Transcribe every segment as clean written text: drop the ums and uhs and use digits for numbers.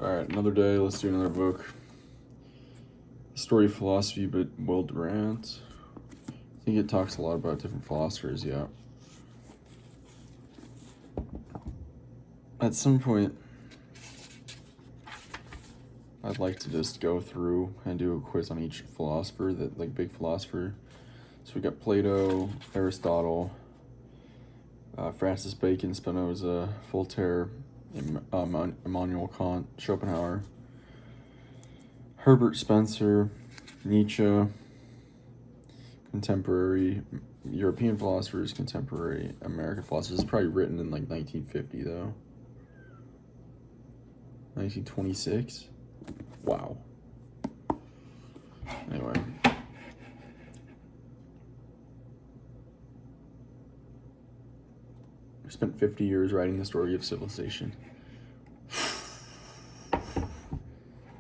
Alright, another day. Let's do another book. Story of Philosophy by Will Durant. I think it talks a lot about different philosophers, yeah. At some point, I'd like to just go through and do a quiz on each philosopher, big philosopher. So we got Plato, Aristotle, Francis Bacon, Spinoza, Voltaire, Immanuel Kant, Schopenhauer, Herbert Spencer, Nietzsche, contemporary European philosophers, contemporary American philosophers. It's probably written in like 1950 though. 1926? Wow. Anyway. I spent 50 years writing the story of civilization.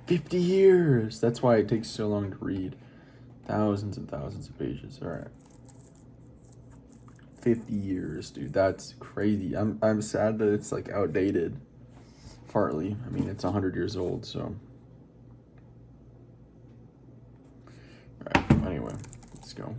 50 years! That's why it takes so long to read. Thousands and thousands of pages. Alright. 50 years, dude. That's crazy. I'm sad that it's like outdated. Partly. I mean, it's 100 years old, so. Alright, anyway. Let's go.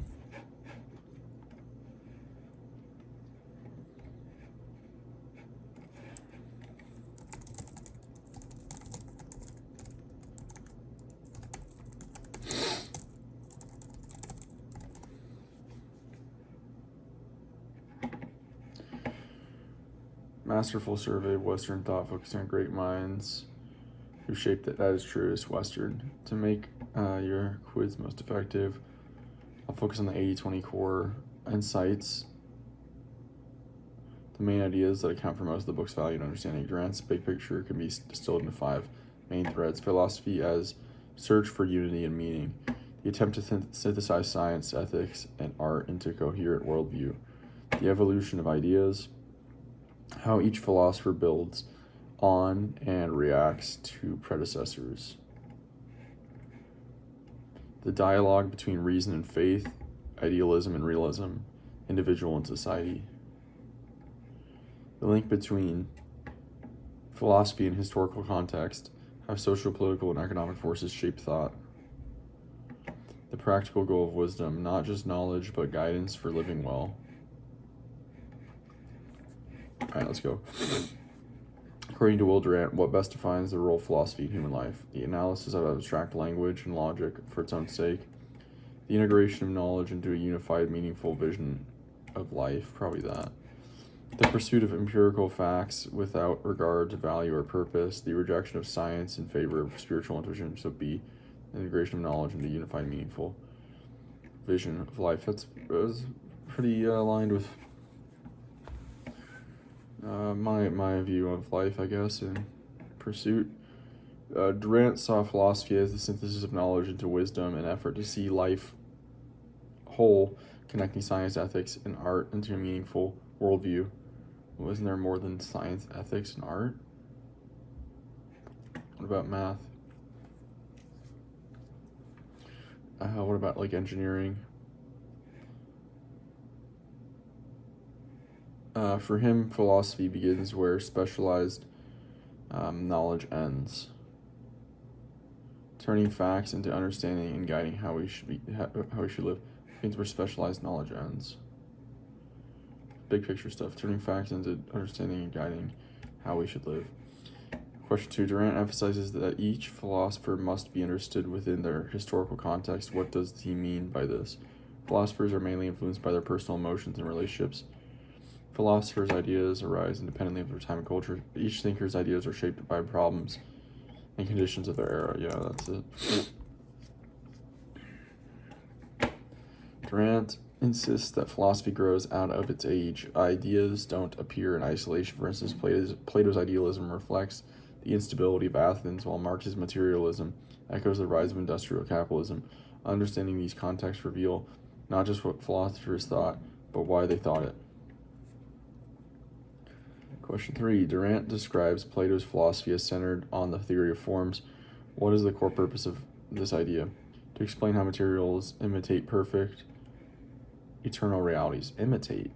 Masterful survey of Western thought focusing on great minds who shaped it. That is true, it's Western. To make your quiz most effective, I'll focus on the 80-20 core insights. The main ideas that account for most of the book's value and understanding. Durant's big picture can be distilled into 5 main threads. Philosophy as search for unity and meaning. The attempt to synthesize science, ethics, and art into a coherent worldview. The evolution of ideas. How each philosopher builds on and reacts to predecessors. The dialogue between reason and faith, idealism and realism, individual and society. The link between philosophy and historical context, how social, political, and economic forces shape thought. The practical goal of wisdom, not just knowledge, but guidance for living well. Alright, let's go. According to Will Durant, what best defines the role of philosophy in human life? The analysis of abstract language and logic for its own sake. The integration of knowledge into a unified, meaningful vision of life. Probably that. The pursuit of empirical facts without regard to value or purpose. The rejection of science in favor of spiritual intuition. So B. The integration of knowledge into a unified, meaningful vision of life. That's pretty aligned with my view of life, I guess, and pursuit. Durant saw philosophy as the synthesis of knowledge into wisdom, an effort to see life whole, connecting science, ethics, and art into a meaningful worldview. Wasn't there more than science, ethics, and art? What about math? What about like engineering? For him, philosophy begins where specialized knowledge ends. Turning facts into understanding and guiding how we should live begins where specialized knowledge ends. Big picture stuff. Turning facts into understanding and guiding how we should live. Question 2. Durant emphasizes that each philosopher must be understood within their historical context. What does he mean by this? Philosophers are mainly influenced by their personal emotions and relationships. Philosophers' ideas arise independently of their time and culture. Each thinker's ideas are shaped by problems and conditions of their era. Yeah, that's it. Durant insists that philosophy grows out of its age. Ideas don't appear in isolation. For instance, Plato's idealism reflects the instability of Athens, while Marx's materialism echoes the rise of industrial capitalism. Understanding these contexts reveal not just what philosophers thought, but why they thought it. Question 3. Durant describes Plato's philosophy as centered on the theory of forms. What is the core purpose of this idea? To explain how materials imitate perfect, eternal realities. Imitate.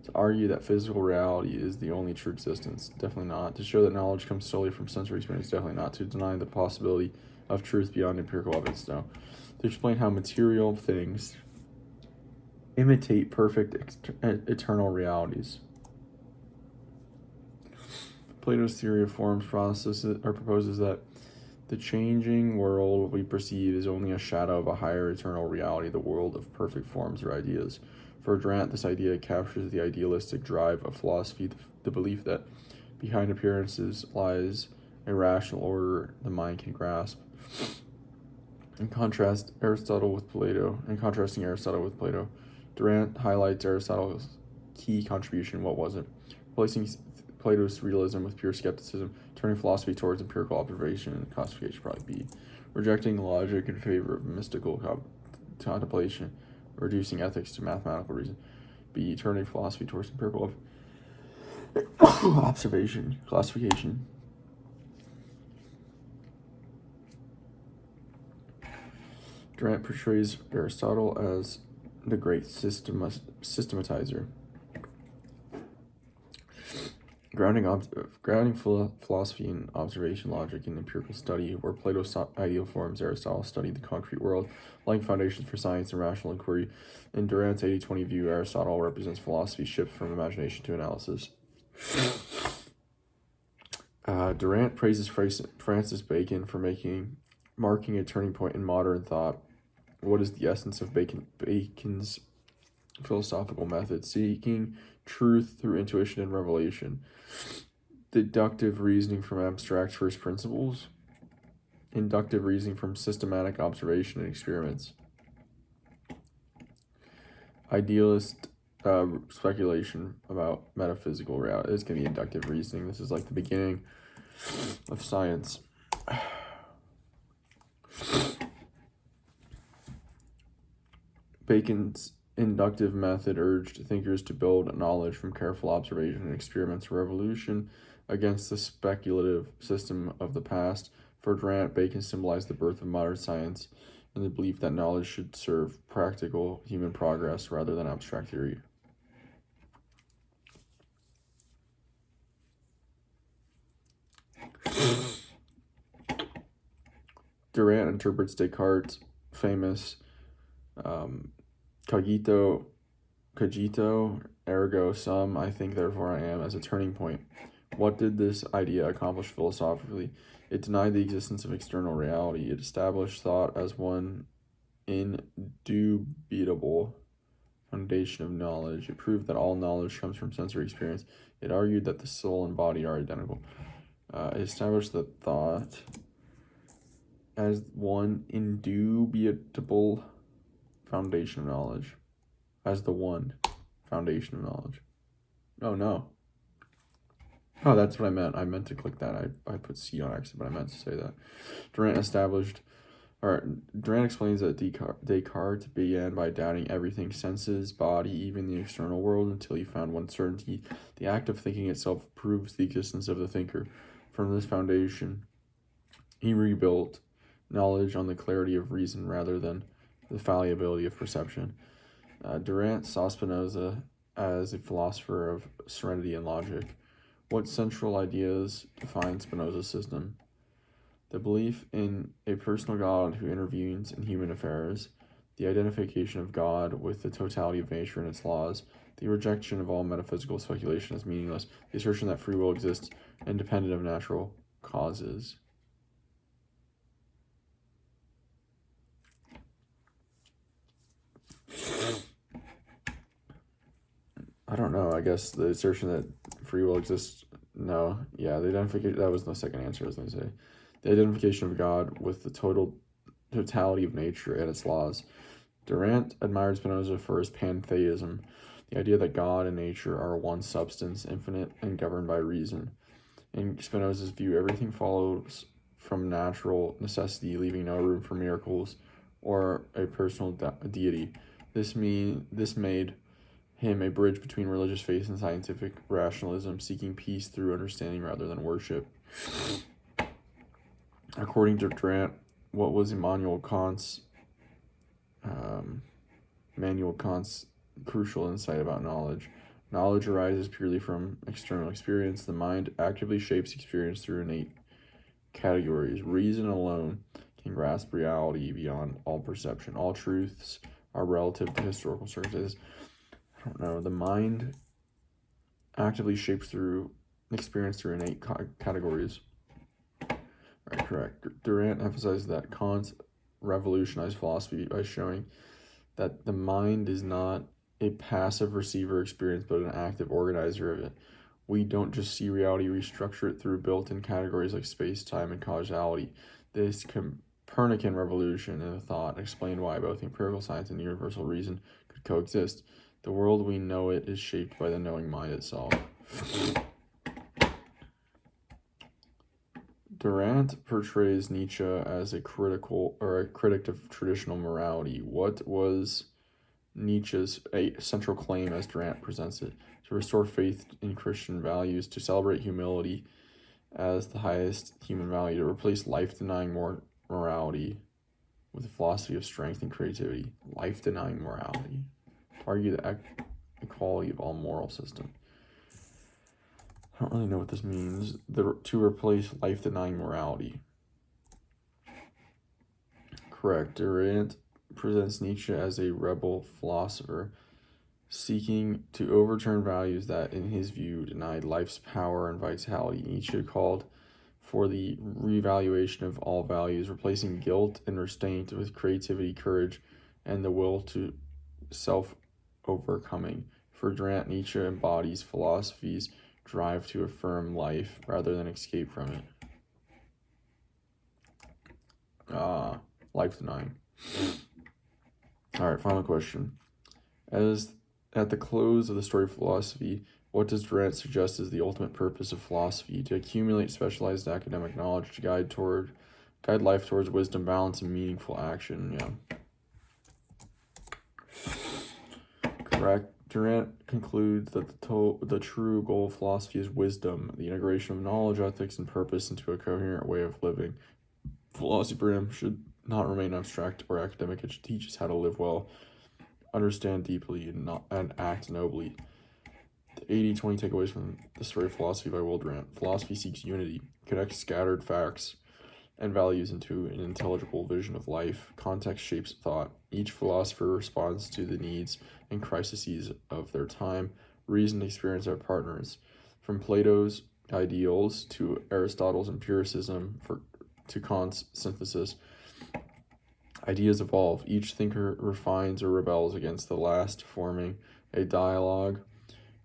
To argue that physical reality is the only true existence, definitely not. To show that knowledge comes solely from sensory experience, definitely not. To deny the possibility of truth beyond empirical evidence, no. To explain how material things imitate perfect eternal realities. Plato's theory of forms proposes that the changing world we perceive is only a shadow of a higher eternal reality, the world of perfect forms or ideas. For Durant, this idea captures the idealistic drive of philosophy, the belief that behind appearances lies a rational order the mind can grasp. In contrasting Aristotle with Plato, Durant highlights Aristotle's key contribution. What was it? Replacing Plato's realism with pure skepticism, turning philosophy towards empirical observation and classification, probably B. Rejecting logic in favor of mystical contemplation, reducing ethics to mathematical reason. B. Turning philosophy towards empirical observation, classification. Durant portrays Aristotle as the great systematizer. Grounding philosophy in observation, logic, and empirical study, where Plato sought ideal forms, Aristotle studied the concrete world, laying foundations for science and rational inquiry. In Durant's 80-20 view, Aristotle represents philosophy's shift from imagination to analysis. Durant praises Francis Bacon for marking a turning point in modern thought. What is the essence of Bacon's philosophical method? Seeking truth through intuition and revelation, deductive reasoning from abstract first principles, inductive reasoning from systematic observation and experiments, idealist speculation about metaphysical reality. It's going to be inductive reasoning. This is like the beginning of science. Bacon's inductive method urged thinkers to build knowledge from careful observation and experiments, a revolution against the speculative system of the past. For Durant, Bacon symbolized the birth of modern science and the belief that knowledge should serve practical human progress rather than abstract theory. Durant interprets Descartes' famous cogito ergo sum, I think therefore I am, as a turning point. What did this idea accomplish philosophically? It denied the existence of external reality. It established thought as one indubitable foundation of knowledge. It proved that all knowledge comes from sensory experience. It argued that the soul and body are identical. It established that thought as one indubitable foundation of knowledge. As the one foundation of knowledge. Oh, no. Oh, that's what I meant. I meant to click that. I put C on accident, but I meant to say that. Durant explains that Descartes began by doubting everything, senses, body, even the external world, until he found one certainty. The act of thinking itself proves the existence of the thinker. From this foundation, he rebuilt knowledge on the clarity of reason rather than the fallibility of perception. Durant saw Spinoza as a philosopher of serenity and logic. What central ideas define Spinoza's system? The belief in a personal God who intervenes in human affairs, the identification of God with the totality of nature and its laws, the rejection of all metaphysical speculation as meaningless, the assertion that free will exists independent of natural causes. I don't know. I guess the assertion that free will exists. No. Yeah, the identification. That was the second answer I was going to say. The identification of God with the totality of nature and its laws. Durant admired Spinoza for his pantheism, the idea that God and nature are one substance, infinite and governed by reason. In Spinoza's view, everything follows from natural necessity, leaving no room for miracles or a personal deity. This made him a bridge between religious faith and scientific rationalism, seeking peace through understanding rather than worship. According to Durant, what was Immanuel Kant's crucial insight about knowledge? Knowledge arises purely from external experience. The mind actively shapes experience through innate categories. Reason alone can grasp reality beyond all perception. All truths are relative to historical circumstances. I don't know. The mind actively shapes through experience through innate categories. Right, correct. Durant emphasized that Kant revolutionized philosophy by showing that the mind is not a passive receiver experience, but an active organizer of it. We don't just see reality, we structure it through built-in categories like space, time, and causality. This Copernican revolution in thought explained why both empirical science and universal reason could coexist. The world we know it is shaped by the knowing mind itself. Durant portrays Nietzsche as a critic of traditional morality. What was Nietzsche's central claim as Durant presents it? To restore faith in Christian values, to celebrate humility as the highest human value, to replace life-denying morality with a philosophy of strength and creativity. Life-denying morality. To argue the equality of all moral systems. I don't really know what this means. To replace life-denying morality. Correct. Durant presents Nietzsche as a rebel philosopher, seeking to overturn values that, in his view, denied life's power and vitality. Nietzsche called for the reevaluation of all values, replacing guilt and restraint with creativity, courage, and the will to self-overcoming. For Durant, Nietzsche embodies philosophy's drive to affirm life rather than escape from it. Life denying. All right, final question. As at the close of the story of philosophy, what does Durant suggest is the ultimate purpose of philosophy? To accumulate specialized academic knowledge, to guide life towards wisdom, balance, and meaningful action. Yeah. Correct. Durant concludes that the true goal of philosophy is wisdom, the integration of knowledge, ethics, and purpose into a coherent way of living. Philosophy for him should not remain abstract or academic. It should teach us how to live well, understand deeply, and act nobly. The 80-20 takeaways from the story of philosophy by Will Durant. Philosophy seeks unity, connects scattered facts and values into an intelligible vision of life. Context shapes thought. Each philosopher responds to the needs and crises of their time. Reason and experience are partners. From Plato's ideals to Aristotle's empiricism to Kant's synthesis, ideas evolve. Each thinker refines or rebels against the last, forming a dialogue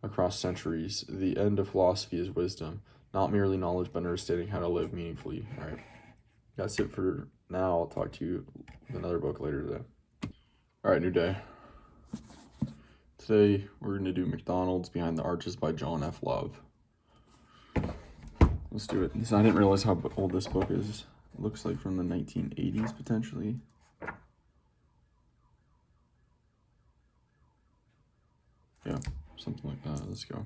across centuries. The end of philosophy is wisdom, not merely knowledge, but understanding how to live meaningfully. All right. That's it for now. I'll talk to you with another book later today. All right, new day. Today, we're going to do McDonald's Behind the Arches by John F. Love. Let's do it. I didn't realize how old this book is. It looks like from the 1980s, potentially. Yeah, something like that. Let's go.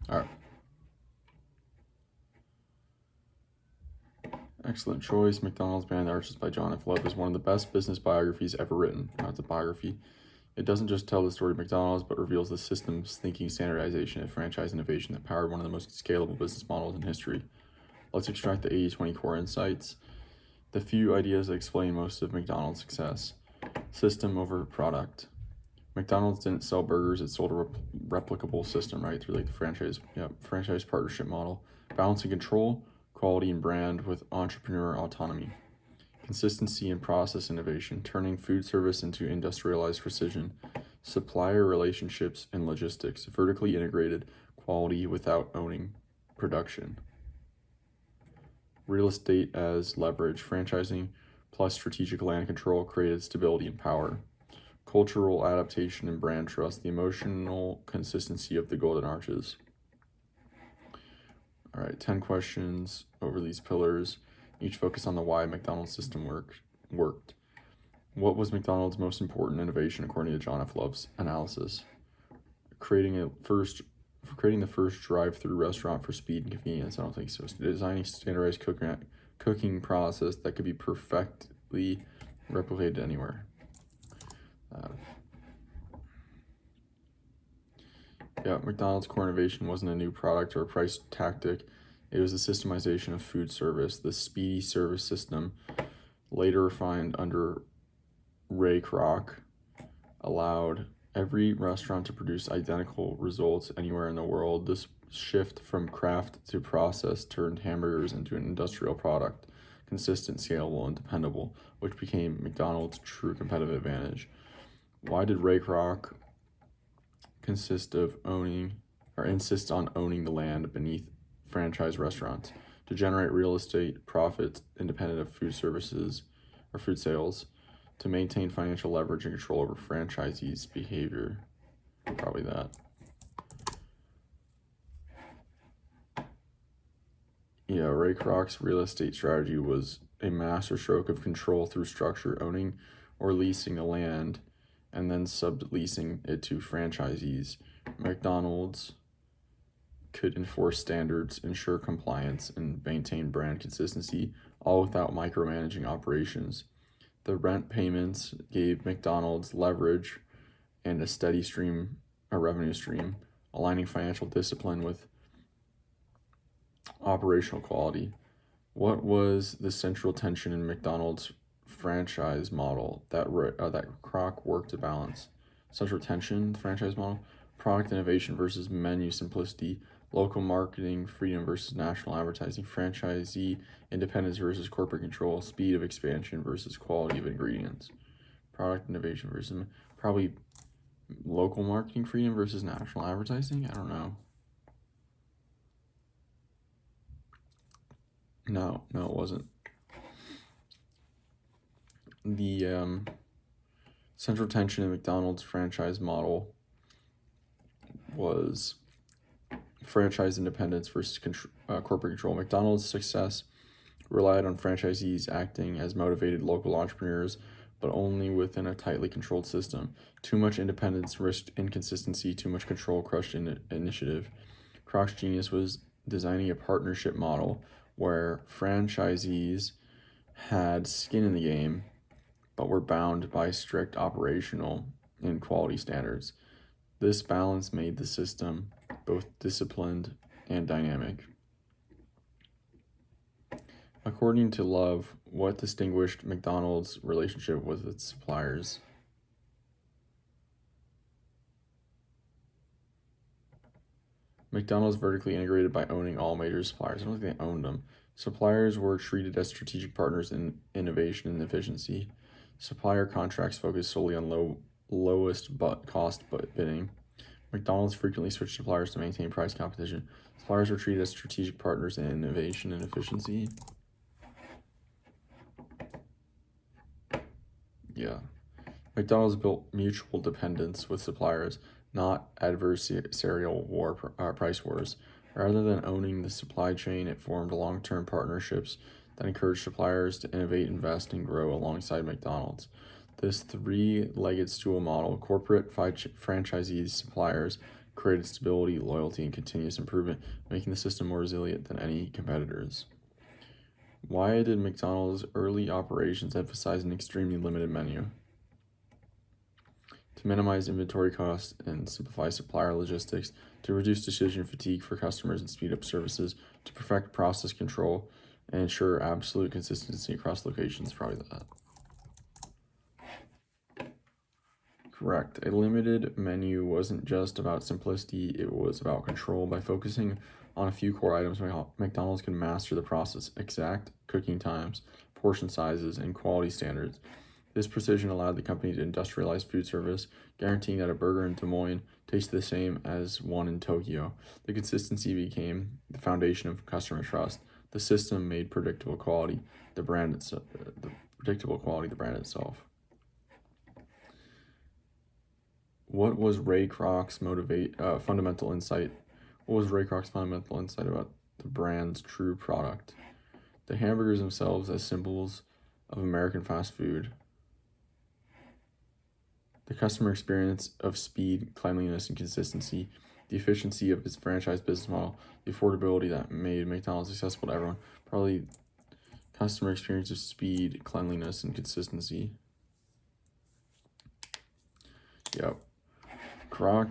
All right. Excellent choice. McDonald's Behind the Arches by John F. Love is one of the best business biographies ever written. Now, it's a biography. It doesn't just tell the story of McDonald's, but reveals the systems, thinking, standardization, and franchise innovation that powered one of the most scalable business models in history. Let's extract the 80-20 core insights. The few ideas that explain most of McDonald's success. System over product. McDonald's didn't sell burgers, it sold a replicable system, right? Through like the franchise partnership model. Balancing control, quality, and brand with entrepreneur autonomy. Consistency and process innovation, turning food service into industrialized precision. Supplier relationships and logistics, vertically integrated quality without owning production. Real estate as leverage, franchising plus strategic land control created stability and power. Cultural adaptation and brand trust, the emotional consistency of the Golden Arches. All right, 10 questions over these pillars, each focus on the why McDonald's system worked. What was McDonald's most important innovation according to John F. Love's analysis? Creating the first drive-through restaurant for speed and convenience. I don't think so. Designing standardized cooking process that could be perfectly replicated anywhere. McDonald's core innovation wasn't a new product or a price tactic. It was the systemization of food service. The speedy service system, later refined under Ray Kroc, allowed every restaurant to produce identical results anywhere in the world. This shift from craft to process turned hamburgers into an industrial product, consistent, scalable, and dependable, which became McDonald's true competitive advantage. Why did Ray Kroc insist on owning the land beneath franchise restaurants? To generate real estate profits independent of food services or food sales, to maintain financial leverage and control over franchisees' behavior. Probably that. Ray Kroc's real estate strategy was a masterstroke of control through structure, owning or leasing the land and then subleasing it to franchisees. McDonald's could enforce standards, ensure compliance, and maintain brand consistency, all without micromanaging operations. The rent payments gave McDonald's leverage and a steady revenue stream, aligning financial discipline with operational quality. What was the central tension in McDonald's franchise model that Kroc worked to balance? Central tension, the franchise model: product innovation versus menu simplicity, local marketing freedom versus national advertising, franchisee independence versus corporate control, speed of expansion versus quality of ingredients. Product innovation versus probably local marketing freedom versus national advertising. I don't know. No, it wasn't. The central tension in McDonald's franchise model was franchise independence versus corporate control. McDonald's success relied on franchisees acting as motivated local entrepreneurs, but only within a tightly controlled system. Too much independence risked inconsistency, too much control crushed initiative. Kroc's genius was designing a partnership model where franchisees had skin in the game, but were bound by strict operational and quality standards. This balance made the system both disciplined and dynamic. According to Love, what distinguished McDonald's relationship with its suppliers? McDonald's vertically integrated by owning all major suppliers. I don't think they owned them. Suppliers were treated as strategic partners in innovation and efficiency. Supplier contracts focused solely on lowest cost bidding. McDonald's frequently switched suppliers to maintain price competition. Suppliers were treated as strategic partners in innovation and efficiency. McDonald's built mutual dependence with suppliers, not adversarial price wars. Rather than owning the supply chain, it formed long-term partnerships that encouraged suppliers to innovate, invest, and grow alongside McDonald's. This three-legged stool model, corporate, franchisees, suppliers, created stability, loyalty, and continuous improvement, making the system more resilient than any competitors. Why did McDonald's early operations emphasize an extremely limited menu? To minimize inventory costs and simplify supplier logistics, to reduce decision fatigue for customers and speed up services, to perfect process control, and ensure absolute consistency across locations. Probably that. Correct. A limited menu wasn't just about simplicity, it was about control. By focusing on a few core items, McDonald's can master the process, exact cooking times, portion sizes, and quality standards. This precision allowed the company to industrialize food service, guaranteeing that a burger in Des Moines tasted the same as one in Tokyo. The consistency became the foundation of customer trust. The system made predictable quality the brand itself. What was Ray Kroc's fundamental insight? What was Ray Kroc's fundamental insight about the brand's true product. The hamburgers themselves as symbols of American fast food. The customer experience of speed, cleanliness, and consistency. The efficiency of its franchise business model. The affordability that made McDonald's accessible to everyone. Probably customer experience of speed, cleanliness, and consistency. Yep. Kroc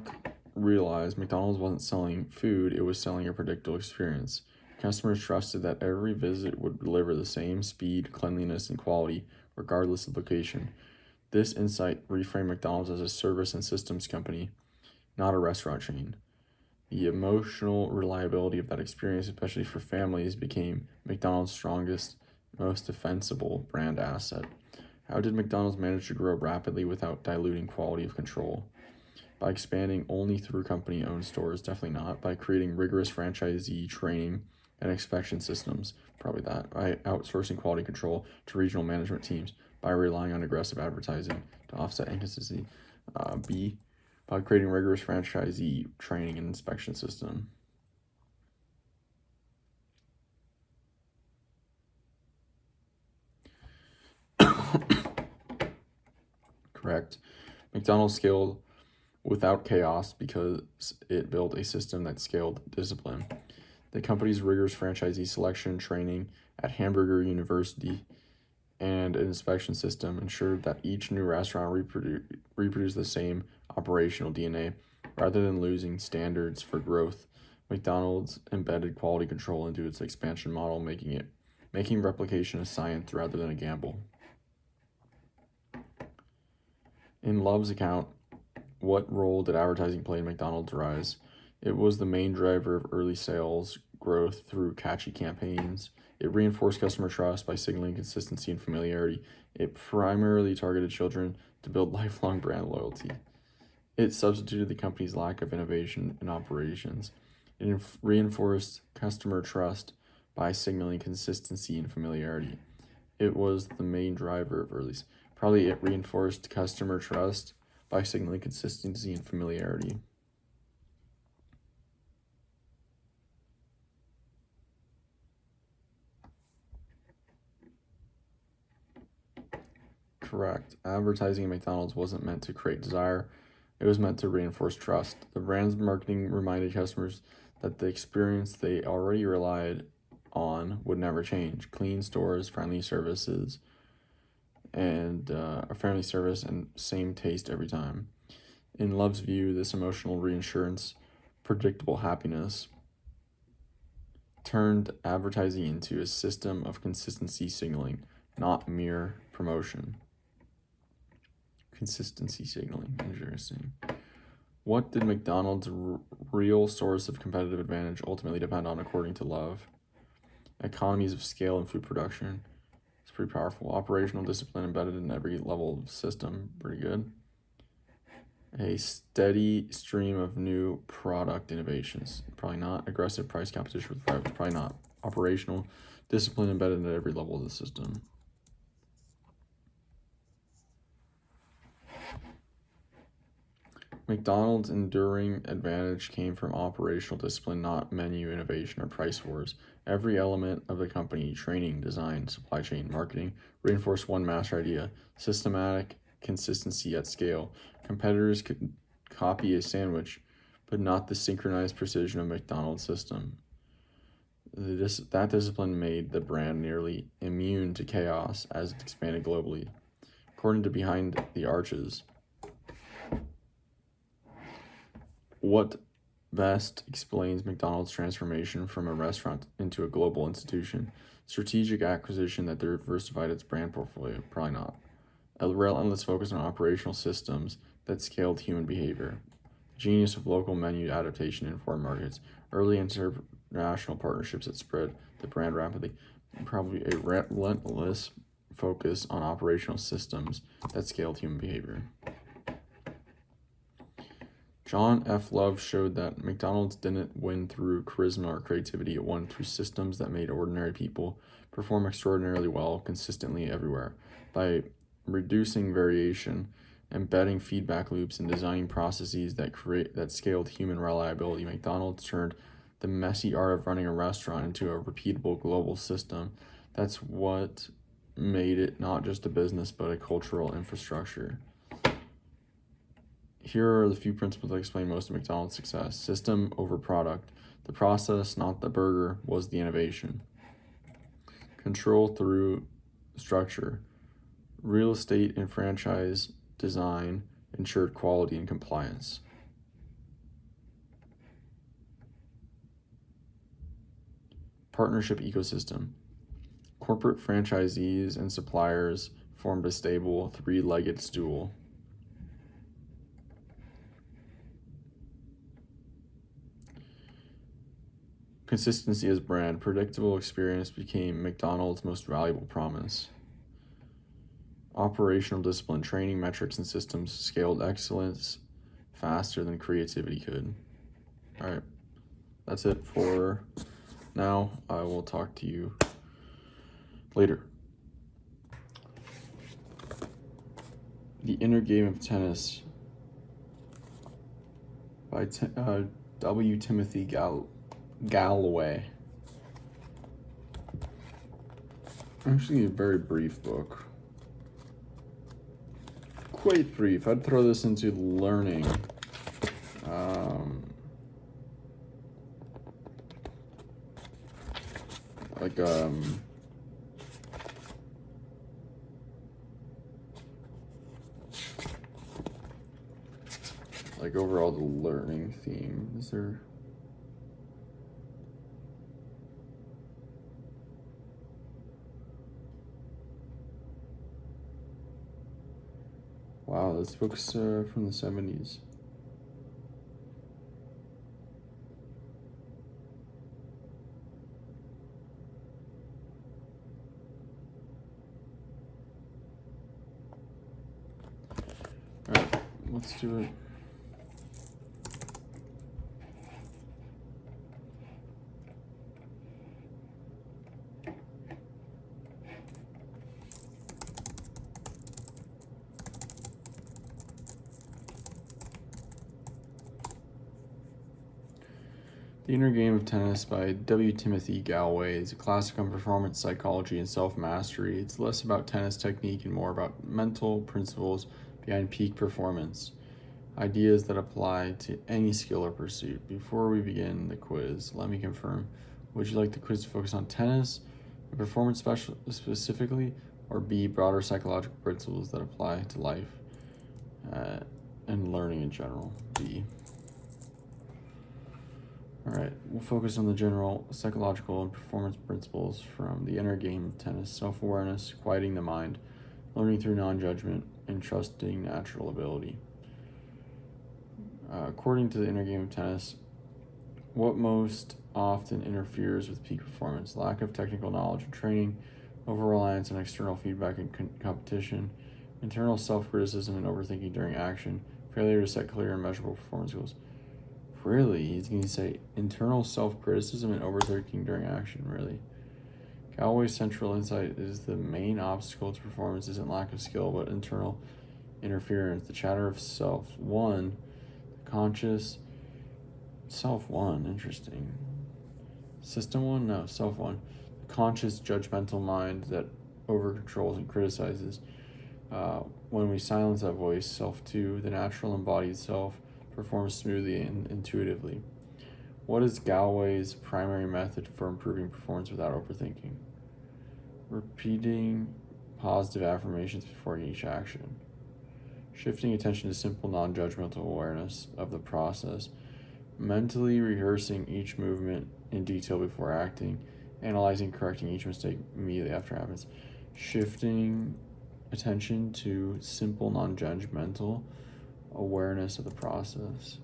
realized McDonald's wasn't selling food, it was selling a predictable experience. Customers trusted that every visit would deliver the same speed, cleanliness, and quality, regardless of location. This insight reframed McDonald's as a service and systems company, not a restaurant chain. The emotional reliability of that experience, especially for families, became McDonald's strongest, most defensible brand asset. How did McDonald's manage to grow rapidly without diluting quality of control? By expanding only through company-owned stores? Definitely not. By creating rigorous franchisee training and inspection systems? Probably that. By outsourcing quality control to regional management teams? By relying on aggressive advertising to offset inconsistency? B, by creating rigorous franchisee training and inspection system. Correct. McDonald's scaled without chaos because it built a system that scaled discipline. The company's rigorous franchisee selection training at Hamburger University and an inspection system ensured that each new restaurant reproduced the same operational DNA. Rather than losing standards for growth, McDonald's embedded quality control into its expansion model, making replication a science rather than a gamble. In Love's account, what role did advertising play in McDonald's rise? It was the main driver of early sales growth through catchy campaigns. It reinforced customer trust by signaling consistency and familiarity. It primarily targeted children to build lifelong brand loyalty. It substituted the company's lack of innovation in operations. It reinforced customer trust by signaling consistency and familiarity. It was the main driver of early. Probably it reinforced customer trust by signaling consistency and familiarity. Correct. Advertising at McDonald's wasn't meant to create desire, it was meant to reinforce trust. The brand's marketing reminded customers that the experience they already relied on would never change. Clean stores, friendly services, and a friendly service and same taste every time. In Love's view, this emotional reassurance, predictable happiness, turned advertising into a system of consistency signaling, not mere promotion. Consistency signaling, interesting. What did McDonald's real source of competitive advantage ultimately depend on, according to Love? Economies of scale in food production. It's pretty powerful. Operational discipline embedded in every level of system. Pretty good. A steady stream of new product innovations. Probably not. Aggressive price competition with rivals. Probably not. Operational discipline embedded at every level of the system. McDonald's enduring advantage came from operational discipline, not menu innovation or price wars. Every element of the company, training, design, supply chain, marketing, reinforced one master idea: systematic consistency at scale. Competitors could copy a sandwich, but not the synchronized precision of McDonald's system. That discipline made the brand nearly immune to chaos as it expanded globally. According to Behind the Arches, what best explains McDonald's transformation from a restaurant into a global institution? Strategic acquisition that diversified its brand portfolio? Probably not. A relentless focus on operational systems that scaled human behavior. Genius of local menu adaptation in foreign markets. Early international partnerships that spread the brand rapidly. Probably a relentless focus on operational systems that scaled human behavior. John F. Love showed that McDonald's didn't win through charisma or creativity, it won through systems that made ordinary people perform extraordinarily well consistently everywhere. By reducing variation, embedding feedback loops, and designing processes that scaled human reliability, McDonald's turned the messy art of running a restaurant into a repeatable global system. That's what made it not just a business, but a cultural infrastructure. Here are the few principles that explain most of McDonald's success. System over product. The process, not the burger, was the innovation. Control through structure. Real estate and franchise design ensured quality and compliance. Partnership ecosystem. Corporate franchisees and suppliers formed a stable three-legged stool. Consistency as brand. Predictable experience became McDonald's most valuable promise. Operational discipline, training, metrics, and systems scaled excellence faster than creativity could. All right, that's it for now. I will talk to you later. The Inner Game of Tennis by W. Timothy Galloway. Actually, a very brief book. Quite brief. I'd throw this into learning. Like overall the learning theme. Is there? Wow, this book's from the 70s. Alright, let's do it. The Inner Game of Tennis by W. Timothy Galloway is a classic on performance psychology and self-mastery. It's less about tennis technique and more about mental principles behind peak performance, ideas that apply to any skill or pursuit. Before we begin the quiz, let me confirm, would you like the quiz to focus on tennis, and performance specifically, or B, broader psychological principles that apply to life and learning in general? B. All right, we'll focus on the general psychological and performance principles from the Inner Game of Tennis: self-awareness, quieting the mind, learning through non-judgment, and trusting natural ability. According to the Inner Game of Tennis, what most often interferes with peak performance? Lack of technical knowledge and training, over-reliance on external feedback and competition, internal self-criticism and overthinking during action, failure to set clear and measurable performance goals. Really? He's going to say internal self-criticism and overthinking during action, really? Galloway's central insight is the main obstacle to performance isn't lack of skill, but internal interference. The chatter of self. One, conscious self. One, interesting. System one? No, self one. The conscious judgmental mind that over-controls and criticizes. When we silence that voice, self two, the natural embodied self, performs smoothly and intuitively. What is Galloway's primary method for improving performance without overthinking? Repeating positive affirmations before each action. Shifting attention to simple non-judgmental awareness of the process. Mentally rehearsing each movement in detail before acting. Analyzing and correcting each mistake immediately after it happens. Shifting attention to simple non-judgmental awareness of the process.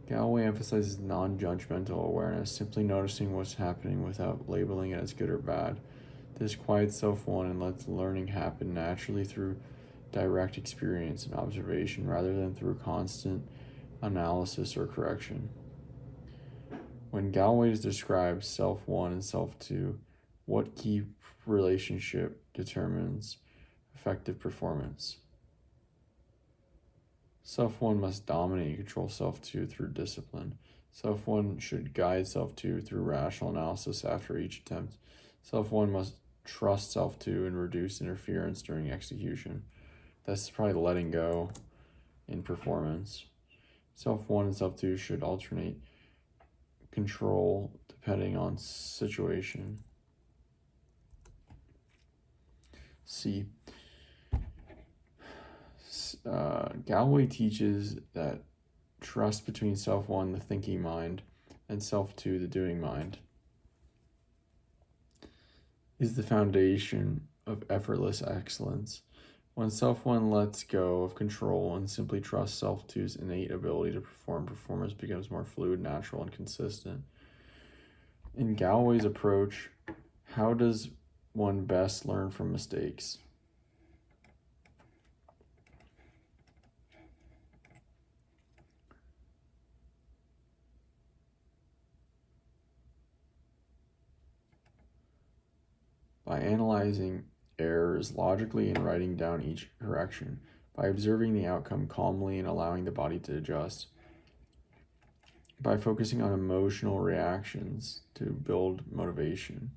Galloway emphasizes non-judgmental awareness, simply noticing what's happening without labeling it as good or bad. This quiets self one and lets learning happen naturally through direct experience and observation rather than through constant analysis or correction. When Galloway describes self one and self two, what key relationship determines effective performance? Self one must dominate and control self two through discipline. Self 1 should guide Self 2 through rational analysis after each attempt. Self 1 must trust Self 2 and reduce interference during execution. That's probably letting go in performance. Self 1 and Self 2 should alternate control depending on situation. C. Galloway teaches that trust between Self 1, the thinking mind, and Self 2, the doing mind, is the foundation of effortless excellence. When Self 1 lets go of control and simply trusts Self 2's innate ability to perform, performance becomes more fluid, natural, and consistent. In Galloway's approach, how does one best learn from mistakes? By analyzing errors logically and writing down each correction, by observing the outcome calmly and allowing the body to adjust, by focusing on emotional reactions to build motivation.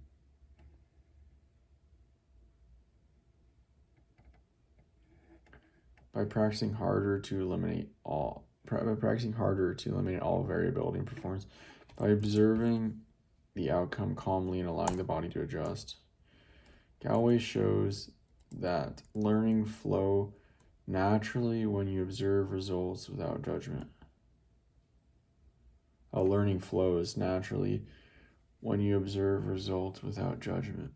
By practicing harder to eliminate all variability in performance, by observing the outcome calmly and allowing the body to adjust. Galloway shows that learning flow naturally when you observe results without judgment. Learning flows naturally when you observe results without judgment.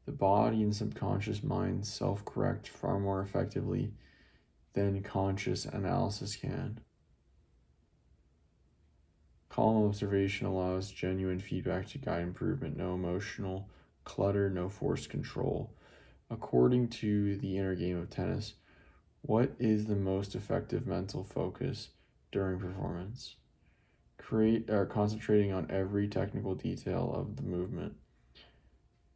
The body and subconscious mind self-correct far more effectively than conscious analysis can. Calm observation allows genuine feedback to guide improvement, no emotional clutter, no forced control. According to the inner game of tennis, what is the most effective mental focus during performance? Concentrating on every technical detail of the movement,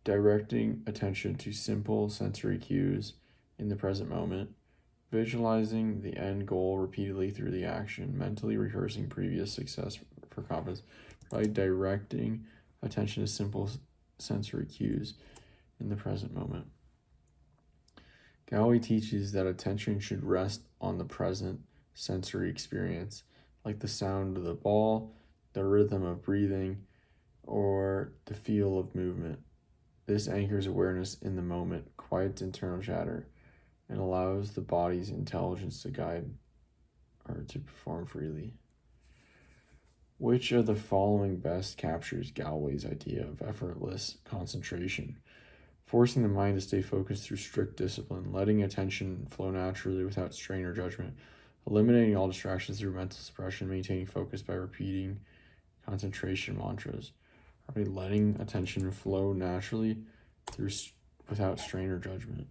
directing attention to simple sensory cues in the present moment, visualizing the end goal repeatedly through the action, mentally rehearsing previous success for confidence, by directing attention to simple sensory cues in the present moment. Galloway teaches that attention should rest on the present sensory experience, like the sound of the ball, the rhythm of breathing, or the feel of movement. This anchors awareness in the moment, quiets internal chatter, and allows the body's intelligence to guide or to perform freely. Which of the following best captures Galloway's idea of effortless concentration? Forcing the mind to stay focused through strict discipline, letting attention flow naturally without strain or judgment, eliminating all distractions through mental suppression, maintaining focus by repeating concentration mantras. Are we letting attention flow naturally without strain or judgment?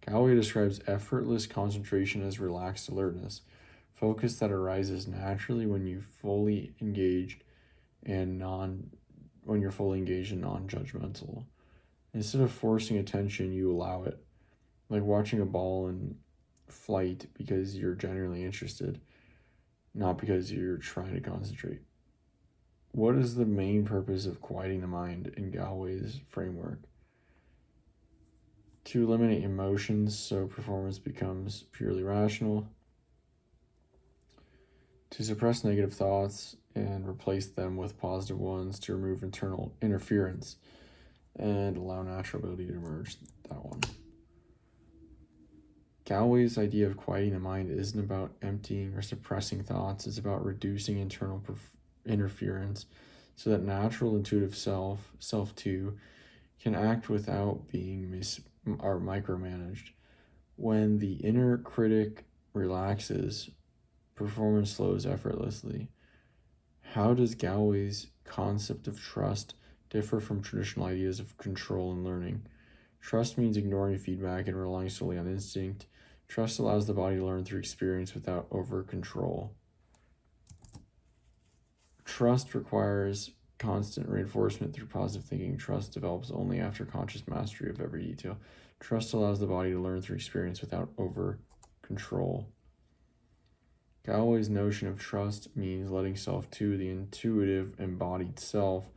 Galloway describes effortless concentration as relaxed alertness, focus that arises naturally when you're fully engaged and non-judgmental. Instead of forcing attention, you allow it, like watching a ball in flight because you're genuinely interested, not because you're trying to concentrate. What is the main purpose of quieting the mind in Galloway's framework? To eliminate emotions so performance becomes purely rational, to suppress negative thoughts and replace them with positive ones, to remove internal interference and allow natural ability to emerge. That one. Galloway's idea of quieting the mind isn't about emptying or suppressing thoughts. It's about reducing internal interference so that natural intuitive self 2, can act without being micromanaged. When the inner critic relaxes, performance flows effortlessly. How does Galloway's concept of trust differ from traditional ideas of control and learning? Trust means ignoring feedback and relying solely on instinct. Trust allows the body to learn through experience without over-control. Trust requires constant reinforcement through positive thinking. Trust develops only after conscious mastery of every detail. Trust allows the body to learn through experience without over-control. Galloway's notion of trust means letting self to the intuitive, embodied self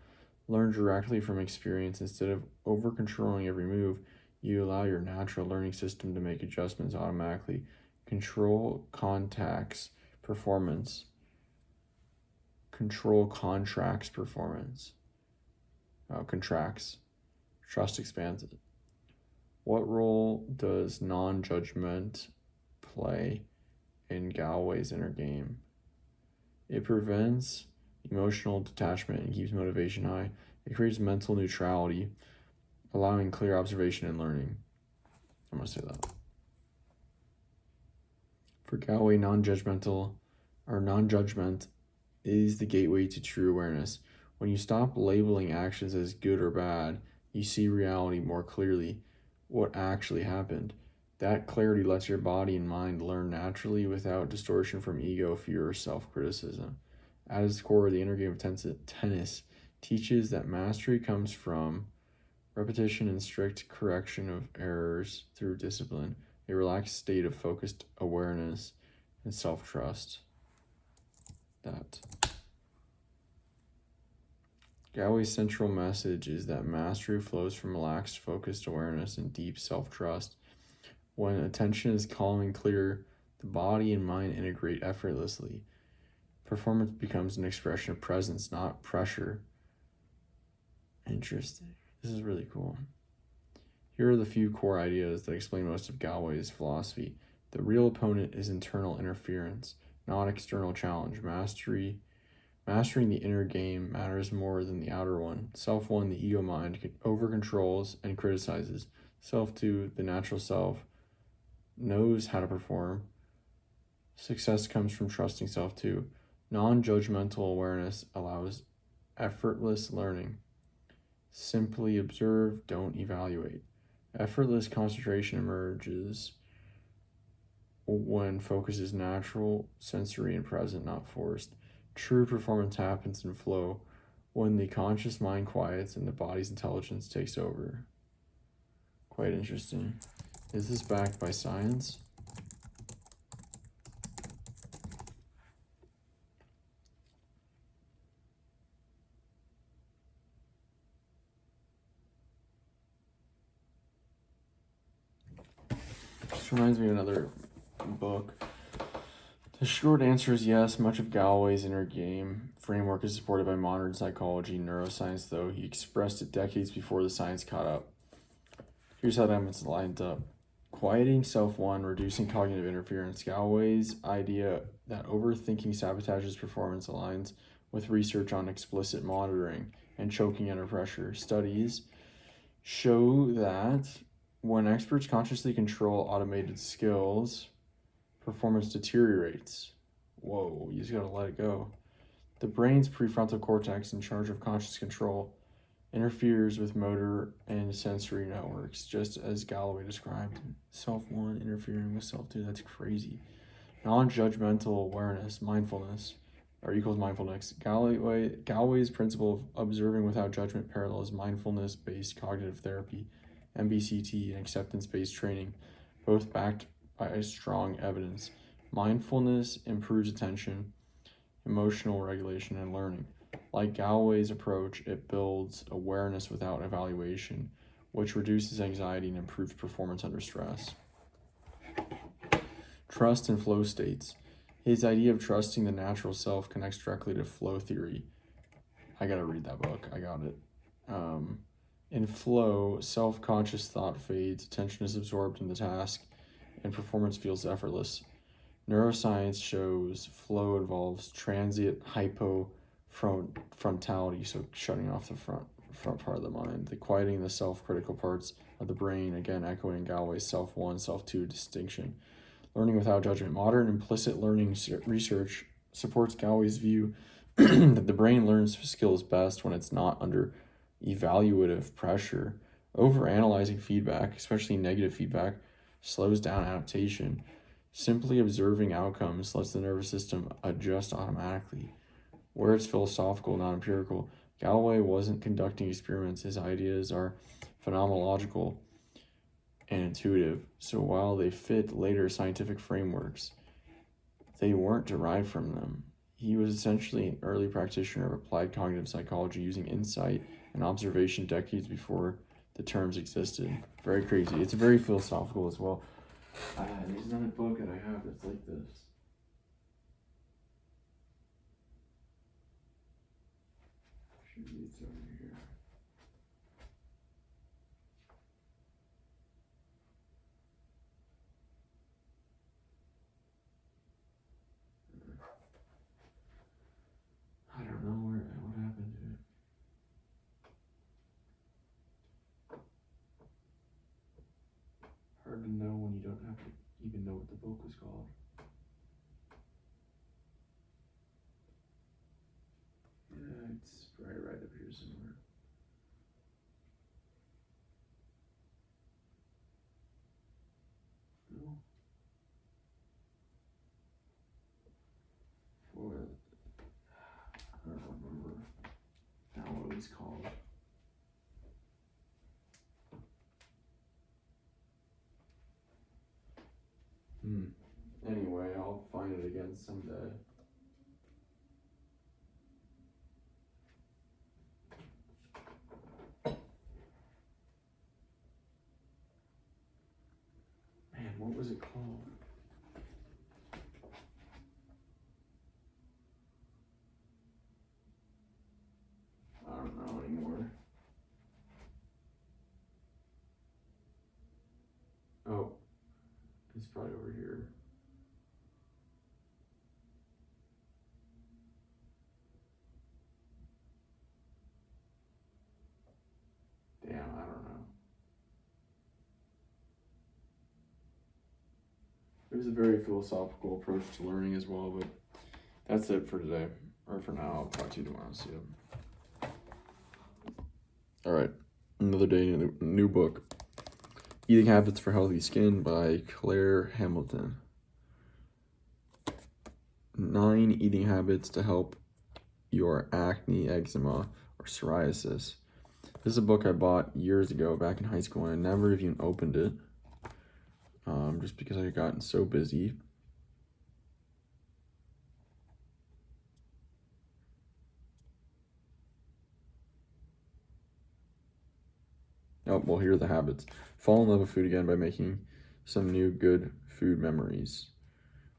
learn directly from experience instead of over controlling every move. You allow your natural learning system to make adjustments automatically. Control contacts performance. Control contracts performance. Contracts. Trust expands it. What role does non-judgment play in Galloway's inner game? It prevents emotional detachment and keeps motivation high. It creates mental neutrality, allowing clear observation and learning. I'm going to say that. For Galloway, non-judgment is the gateway to true awareness. When you stop labeling actions as good or bad, you see reality more clearly, what actually happened. That clarity lets your body and mind learn naturally without distortion from ego, fear, or self-criticism. At its core, the inner game of tennis teaches that mastery comes from repetition and strict correction of errors through discipline, a relaxed state of focused awareness and self-trust. That Galloway's central message is that mastery flows from relaxed, focused awareness and deep self-trust. When attention is calm and clear, the body and mind integrate effortlessly. Performance becomes an expression of presence, not pressure. Interesting. This is really cool. Here are the few core ideas that explain most of Galloway's philosophy. The real opponent is internal interference, not external challenge. Mastering the inner game matters more than the outer one. Self-1, the ego mind, over-controls and criticizes. Self-2, the natural self, knows how to perform. Success comes from trusting self-2. Non-judgmental awareness allows effortless learning. Simply observe, don't evaluate. Effortless concentration emerges when focus is natural, sensory, and present, not forced. True performance happens in flow when the conscious mind quiets and the body's intelligence takes over. Quite interesting. Is this backed by science? This reminds me of another book. The short answer is yes. Much of Galloway's inner game framework is supported by modern psychology and neuroscience, though he expressed it decades before the science caught up. Here's how that lined up. Quieting self-1, reducing cognitive interference. Galloway's idea that overthinking sabotages performance aligns with research on explicit monitoring and choking under pressure. Studies show that when experts consciously control automated skills, performance deteriorates. Whoa, you just gotta let it go. The brain's prefrontal cortex, in charge of conscious control, interferes with motor and sensory networks, just as Galloway described. Self-1 interfering with self-2, that's crazy. Non-judgmental awareness, mindfulness, or equals mindfulness. Galloway's principle of observing without judgment parallels mindfulness-based cognitive therapy, MBCT, and acceptance-based training, both backed by strong evidence. Mindfulness improves attention, emotional regulation, and learning. Like Galloway's approach, it builds awareness without evaluation, which reduces anxiety and improves performance under stress. Trust and flow states. His idea of trusting the natural self connects directly to flow theory. I gotta read that book. I got it. In flow, self-conscious thought fades, attention is absorbed in the task, and performance feels effortless. Neuroscience shows flow involves transient hypofrontality, so shutting off the front part of the mind, the quieting the self-critical parts of the brain, again echoing Galloway's self-1, self-2 distinction. Learning without judgment. Modern implicit learning research supports Galloway's view that the brain learns skills best when it's not under evaluative pressure. Overanalyzing feedback, especially negative feedback, slows down adaptation. Simply observing outcomes lets the nervous system adjust automatically. Where it's philosophical, not empirical, Galloway wasn't conducting experiments. His ideas are phenomenological and intuitive, so while they fit later scientific frameworks, they weren't derived from them. He was essentially an early practitioner of applied cognitive psychology using insight and observation decades before the terms existed. Very crazy. It's very philosophical as well. There's another book that I have that's like this. Should be it's over here. I don't know what happened to it. Hard to know when you don't have to even know what the book was called. Yeah, it's right up here somewhere. No. Boy, I don't remember now what it was called. Anyway, I'll find it again someday. Man, what was it called? I don't know anymore. Oh, it's probably over here. Damn, I don't know. It was a very philosophical approach to learning as well, but that's it for today. Or for now. I'll talk to you tomorrow. See you. Alright. Another day, new book. Eating Habits for Healthy Skin by Claire Hamilton. 9 eating habits to help your acne, eczema, or psoriasis. This is a book I bought years ago back in high school, and I never even opened it. Just because I had gotten so busy. Oh, well, here are the habits. Fall in love with food again by making some new good food memories.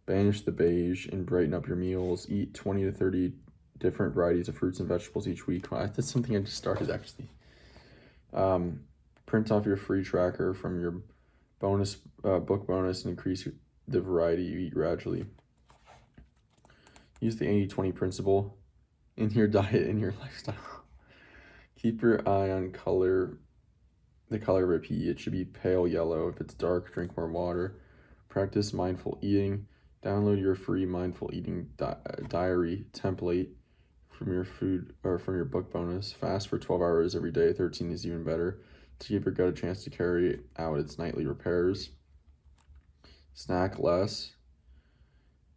Banish the beige and brighten up your meals. Eat 20 to 30 different varieties of fruits and vegetables each week. Well, that's something I just started, actually. Print off your free tracker from your book bonus and increase the variety you eat gradually. Use the 80-20 principle in your diet and your lifestyle. Keep your eye on the color of a pea. It should be pale yellow. If it's dark, drink more water. Practice mindful eating. Download your free mindful eating diary template from your from your book bonus. Fast for 12 hours every day. 13 is even better to give your gut a chance to carry out its nightly repairs. Snack less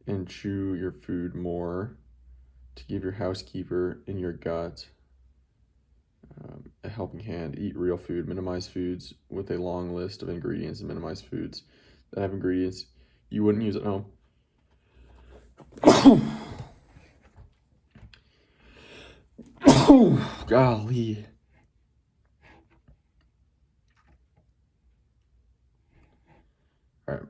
and chew your food more to give your housekeeper in your gut a helping hand. Eat real food. Minimize foods with a long list of ingredients and minimize foods that have ingredients you wouldn't use at home. Golly. All right.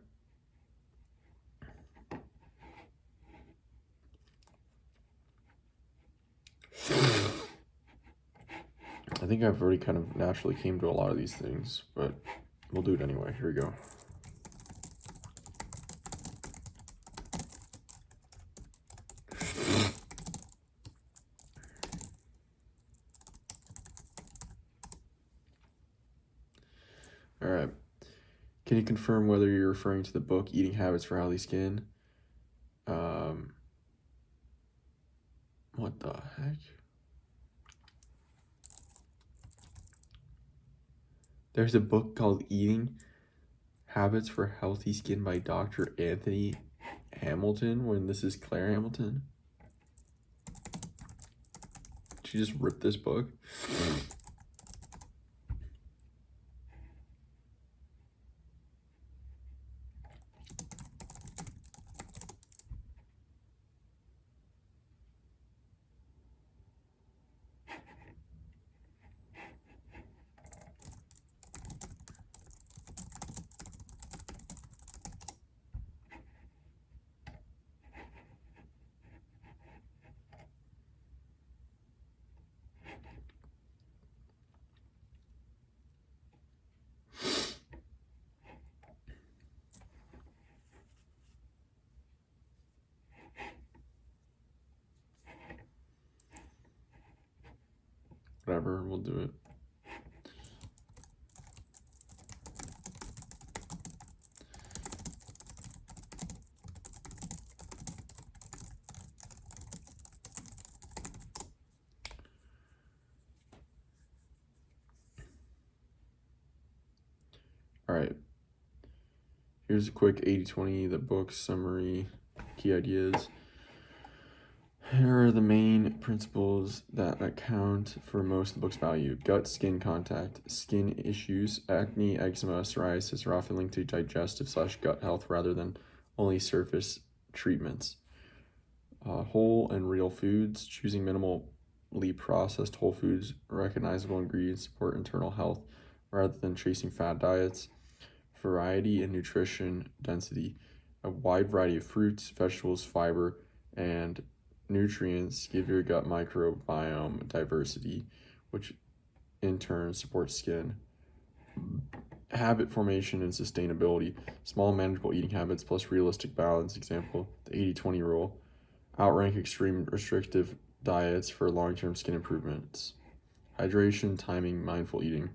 I think I've already kind of naturally came to a lot of these things, but we'll do it anyway. Here we go. All right. Can you confirm whether you're referring to the book Eating Habits for Healthy Skin? What the heck? There's a book called Eating Habits for Healthy Skin by Dr. Anthony Hamilton, when this is Claire Hamilton. She just ripped this book. whatever, we'll do it. All right. Here's a quick 80-20, the book summary, key ideas. Here are the main principles that account for most of the book's value. Gut-skin contact. Skin issues, acne, eczema, psoriasis are often linked to digestive/gut health rather than only surface treatments. Whole and real foods. Choosing minimally processed whole foods, recognizable ingredients support internal health rather than chasing fad diets. Variety and nutrition density. A wide variety of fruits, vegetables, fiber, and nutrients give your gut microbiome diversity, which in turn supports skin. Habit formation and sustainability. Small manageable eating habits plus realistic balance. Example, the 80-20 rule. Outrank extreme restrictive diets for long-term skin improvements. Hydration, timing, mindful eating.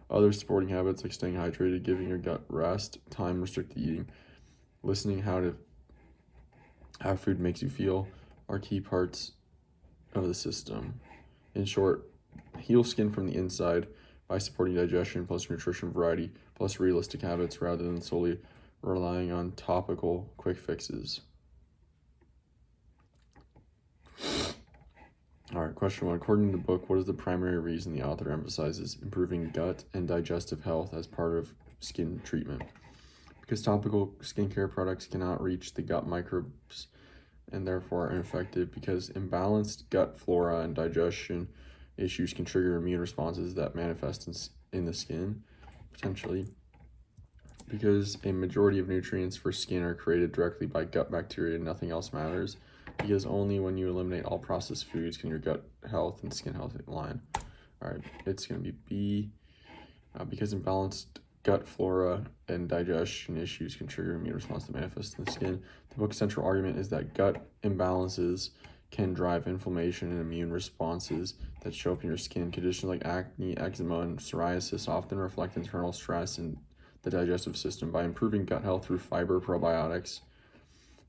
Other supporting habits like staying hydrated, giving your gut rest, time restricted eating, listening how food makes you feel are key parts of the system. In short, heal skin from the inside by supporting digestion plus nutrition variety plus realistic habits rather than solely relying on topical quick fixes. All right, question 1. According to the book, what is the primary reason the author emphasizes improving gut and digestive health as part of skin treatment? Because topical skincare products cannot reach the gut microbes and therefore are ineffective. Because imbalanced gut flora and digestion issues can trigger immune responses that manifest in the skin, potentially. Because a majority of nutrients for skin are created directly by gut bacteria and nothing else matters. Because only when you eliminate all processed foods can your gut health and skin health align. All right, it's going to be B. Because imbalanced gut flora and digestion issues can trigger immune response that manifests in the skin. The book's central argument is that gut imbalances can drive inflammation and immune responses that show up in your skin. Conditions like acne, eczema, and psoriasis often reflect internal stress in the digestive system. By improving gut health through fiber, probiotics,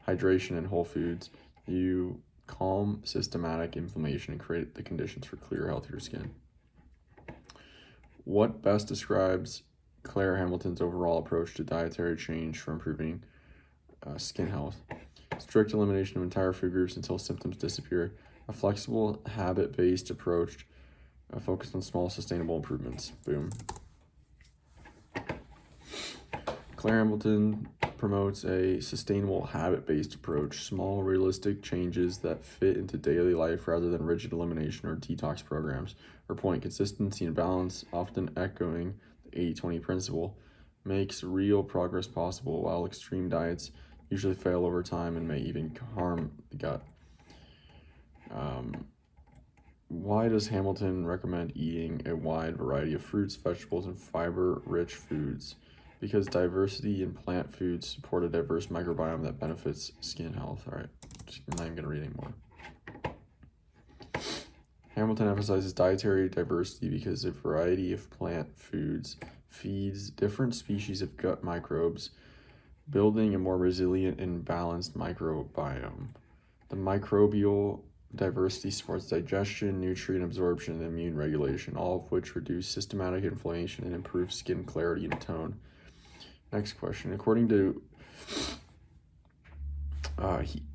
hydration, and whole foods, you calm systematic inflammation and create the conditions for clear, healthier skin. What best describes Claire Hamilton's overall approach to dietary change for improving skin health? Strict elimination of entire food groups until symptoms disappear. A flexible, habit-based approach focused on small, sustainable improvements. Boom. Claire Hamilton promotes a sustainable, habit-based approach, small, realistic changes that fit into daily life rather than rigid elimination or detox programs. Her point, consistency and balance, often echoing the 80-20 principle, makes real progress possible, while extreme diets usually fail over time and may even harm the gut. Why does Hamilton recommend eating a wide variety of fruits, vegetables, and fiber-rich foods? Because diversity in plant foods support a diverse microbiome that benefits skin health. All right, I'm not even going to read anymore. Hamilton emphasizes dietary diversity because a variety of plant foods feeds different species of gut microbes, building a more resilient and balanced microbiome. The microbial diversity supports digestion, nutrient absorption, and immune regulation, all of which reduce systematic inflammation and improve skin clarity and tone. Next question. According to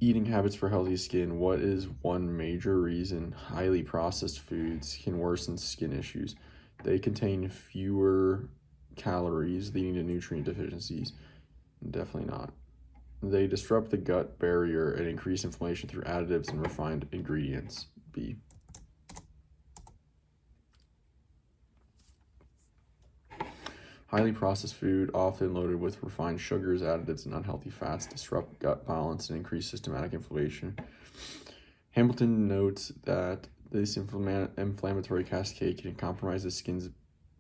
eating habits for healthy skin, what is one major reason highly processed foods can worsen skin issues? They contain fewer calories, leading to nutrient deficiencies. Definitely not. They disrupt the gut barrier and increase inflammation through additives and refined ingredients. B. Highly processed food, often loaded with refined sugars, additives, and unhealthy fats, disrupt gut balance and increase systematic inflammation. Hamilton notes that this inflammatory cascade can compromise the skin's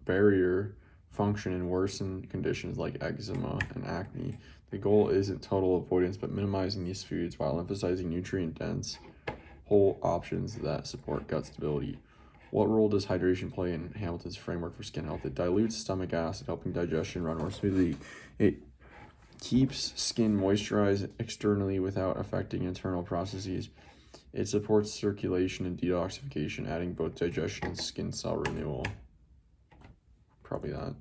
barrier function and worsen conditions like eczema and acne. The goal isn't total avoidance, but minimizing these foods while emphasizing nutrient-dense, whole options that support gut stability. What role does hydration play in Hamilton's framework for skin health? It dilutes stomach acid, helping digestion run more smoothly. It keeps skin moisturized externally without affecting internal processes. It supports circulation and detoxification, adding both digestion and skin cell renewal. Probably that.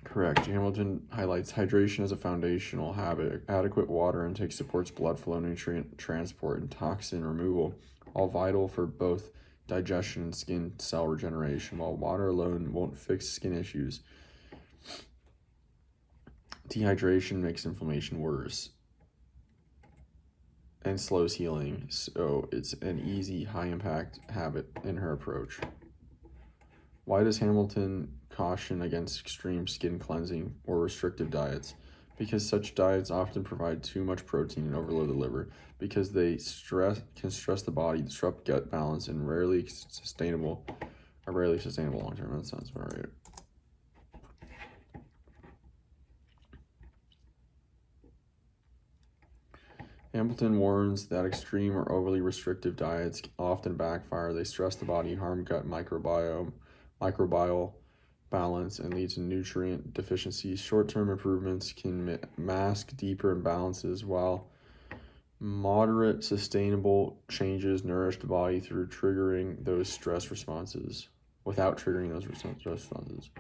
Correct. Hamilton highlights hydration as a foundational habit. Adequate water intake supports blood flow, nutrient transport, and toxin removal, all vital for both digestion and skin cell regeneration, while water alone won't fix skin issues. Dehydration makes inflammation worse and slows healing, so it's an easy, high-impact habit in her approach. Why does Hamilton caution against extreme skin cleansing or restrictive diets? Because such diets often provide too much protein and overload the liver, because they can stress the body, disrupt gut balance, and are rarely sustainable long term. That sounds about right. Hamilton warns that extreme or overly restrictive diets often backfire. They stress the body, harm gut microbial balance, and lead to nutrient deficiencies. Short-term improvements can mask deeper imbalances, while moderate, sustainable changes nourish the body through triggering those stress responses. Without triggering those stress responses,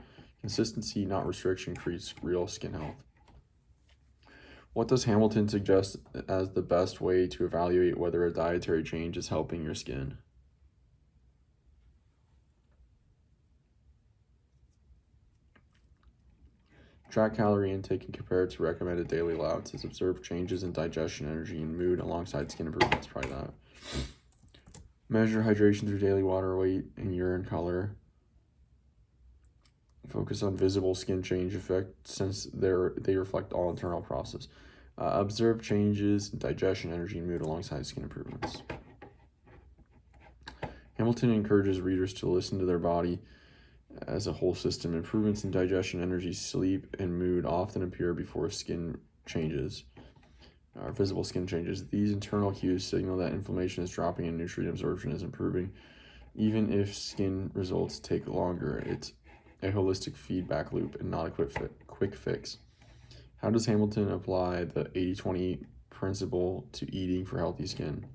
consistency, not restriction, creates real skin health. What does Hamilton suggest as the best way to evaluate whether a dietary change is helping your skin? Track calorie intake and compare it to recommended daily allowances. Observe changes in digestion, energy, and mood alongside skin improvements. Probably that. Measure hydration through daily water weight and urine color. Focus on visible skin change effect since they reflect all internal process. Observe changes in digestion, energy, and mood alongside skin improvements. Hamilton encourages readers to listen to their body as a whole system. Improvements in digestion, energy, sleep, and mood often appear before skin changes, or visible skin changes. These internal cues signal that inflammation is dropping and nutrient absorption is improving. Even if skin results take longer, it's a holistic feedback loop and not a quick fix. How does Hamilton apply the 80-20 principle to eating for healthy skin?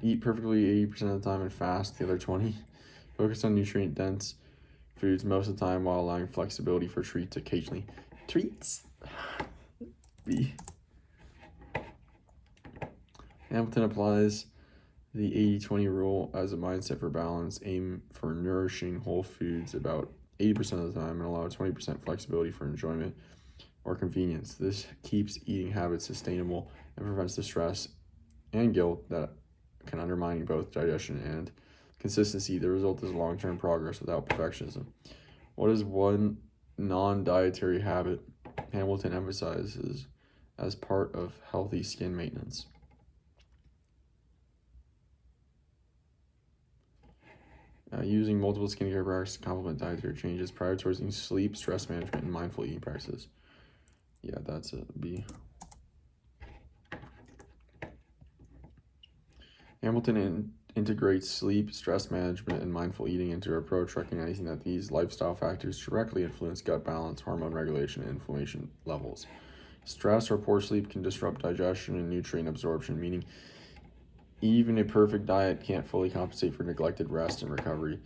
Eat perfectly 80% of the time and fast the other 20. Focus on nutrient-dense foods most of the time while allowing flexibility for treats occasionally. Treats? B. Hamilton applies the 80-20 rule as a mindset for balance. Aim for nourishing whole foods about 80% of the time and allow 20% flexibility for enjoyment or convenience. This keeps eating habits sustainable and prevents the stress and guilt that can undermine both digestion and consistency. The result is long-term progress without perfectionism. What is one non-dietary habit Hamilton emphasizes as part of healthy skin maintenance? Using multiple skincare practices to complement dietary changes, prioritizing sleep, stress management, and mindful eating practices. Yeah, that's it. B. Hamilton integrates sleep, stress management, and mindful eating into her approach, recognizing that these lifestyle factors directly influence gut balance, hormone regulation, and inflammation levels. Stress or poor sleep can disrupt digestion and nutrient absorption, meaning even a perfect diet can't fully compensate for neglected rest and recovery.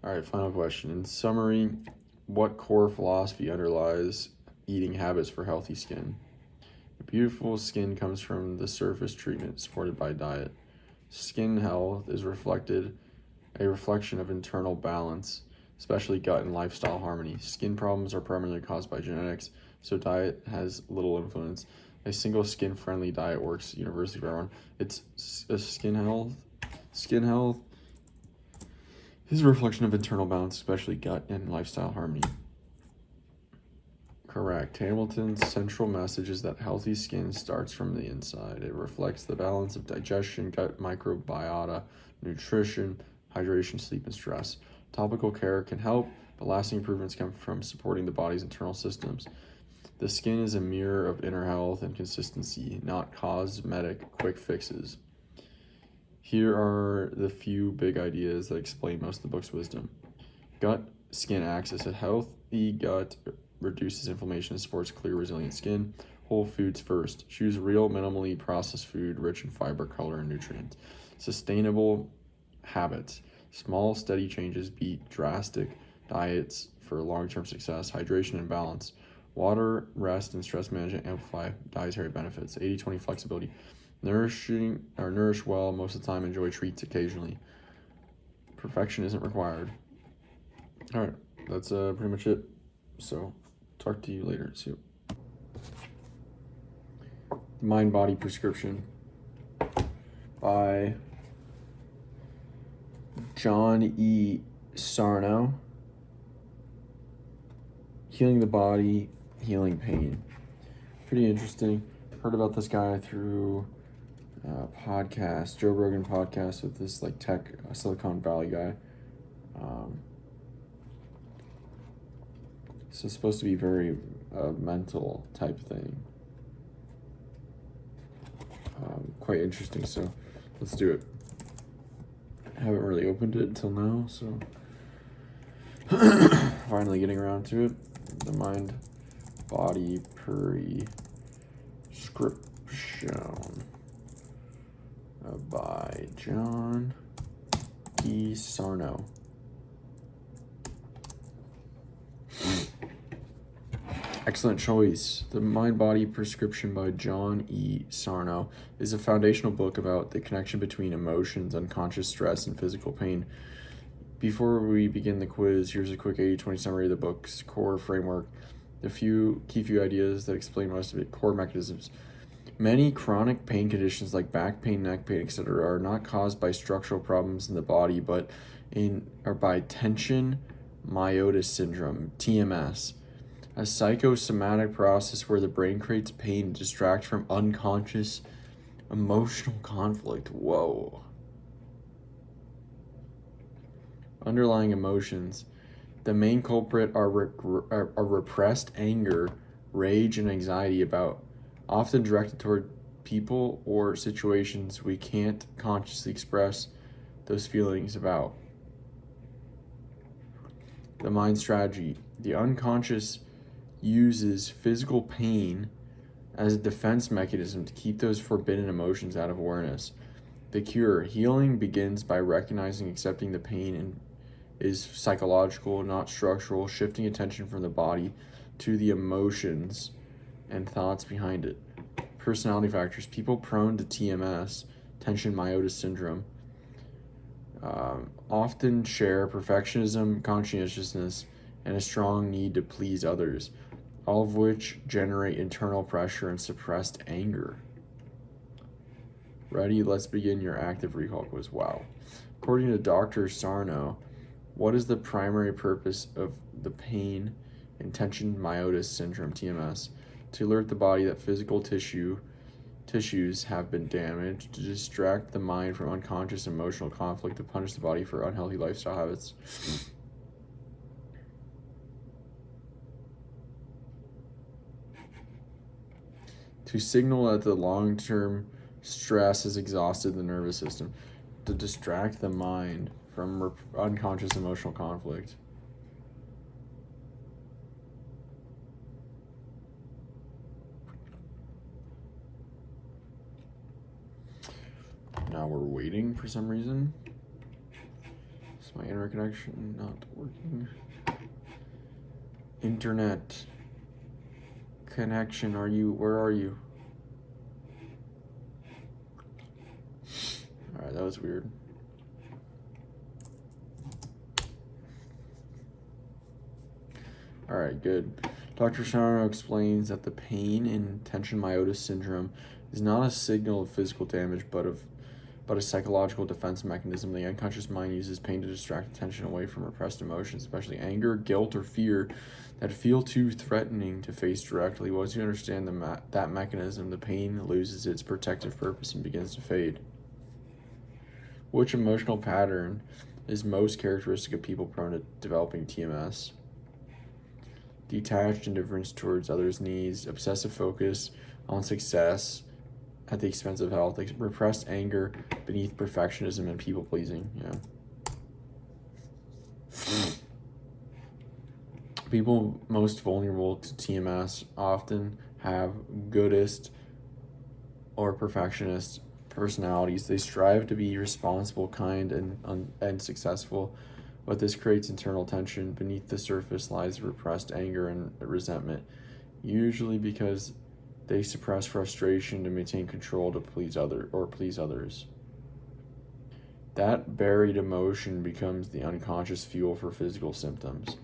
All right, final question. In summary, what core philosophy underlies eating habits for healthy skin? A beautiful skin comes from the surface treatment supported by diet. Skin health is a reflection of internal balance, especially gut and lifestyle harmony. Skin problems are primarily caused by genetics, so diet has little influence. A single skin-friendly diet works universally for everyone. It's skin health. Skin health is a reflection of internal balance, especially gut and lifestyle harmony. Correct. Hamilton's central message is that healthy skin starts from the inside. It reflects the balance of digestion, gut microbiota, nutrition, hydration, sleep, and stress. Topical care can help, but lasting improvements come from supporting the body's internal systems. The skin is a mirror of inner health and consistency, not cosmetic quick fixes. Here are the few big ideas that explain most of the book's wisdom. Gut skin axis. A healthy gut reduces inflammation and supports clear, resilient skin. Whole foods first. Choose real, minimally processed food rich in fiber, color, and nutrients. Sustainable habits. Small, steady changes beat drastic diets for long-term success. Hydration and balance. Water, rest, and stress management amplify dietary benefits. 80-20 flexibility. Nourish well most of the time. Enjoy treats occasionally. Perfection isn't required. All right, that's pretty much it. So, talk to you later. See you. Mind Body Prescription by John E. Sarno. Healing the body, healing pain. Pretty interesting. Heard about this guy through podcast, Joe Rogan podcast with this like tech Silicon Valley guy. So it's supposed to be very mental type thing. Quite interesting, so let's do it. I haven't really opened it until now, so finally getting around to it. The Mind Body Prescription by John E. Sarno. Excellent choice. The Mind Body Prescription by John E. Sarno is a foundational book about the connection between emotions, unconscious stress, and physical pain. Before we begin the quiz, here's a quick 80-20 summary of the book's core framework. The few ideas that explain most of it. Core mechanisms. Many chronic pain conditions like back pain, neck pain, etc. are not caused by structural problems in the body, but by tension meiosis syndrome, TMS, a psychosomatic process where the brain creates pain to distract from unconscious emotional conflict. Whoa. Underlying emotions. The main culprit are repressed anger, rage, and anxiety often directed toward people or situations we can't consciously express those feelings about. The mind strategy. The unconscious uses physical pain as a defense mechanism to keep those forbidden emotions out of awareness. The cure. Healing begins by recognizing and accepting the pain is psychological, not structural, shifting attention from the body to the emotions and thoughts behind it. Personality factors. People prone to TMS, tension meiosis syndrome, often share perfectionism, conscientiousness, and a strong need to please others, all of which generate internal pressure and suppressed anger. Ready? Let's begin your active recall quiz. Wow. According to Dr. Sarno, what is the primary purpose of the pain and tension meiosis syndrome, TMS? To alert the body that physical tissues have been damaged, to distract the mind from unconscious emotional conflict, to punish the body for unhealthy lifestyle habits. To signal that the long-term stress has exhausted the nervous system, to distract the mind from unconscious emotional conflict. Now we're waiting for some reason. Is my internet connection not working? Internet connection, where are you? Alright, that was weird. Alright, good. Dr. Sarno explains that the pain in tension meiosis syndrome is not a signal of physical damage, but a psychological defense mechanism. The unconscious mind uses pain to distract attention away from repressed emotions, especially anger, guilt, or fear that feel too threatening to face directly. Once you understand that mechanism, the pain loses its protective purpose and begins to fade. Which emotional pattern is most characteristic of people prone to developing TMS? Detached indifference towards others' needs, obsessive focus on success, at the expense of health, like repressed anger beneath perfectionism and people pleasing. Yeah. People most vulnerable to TMS often have goodist or perfectionist personalities. They strive to be responsible, kind, and successful, but this creates internal tension. Beneath the surface lies repressed anger and resentment, usually because they suppress frustration to maintain control to please others. That buried emotion becomes the unconscious fuel for physical symptoms.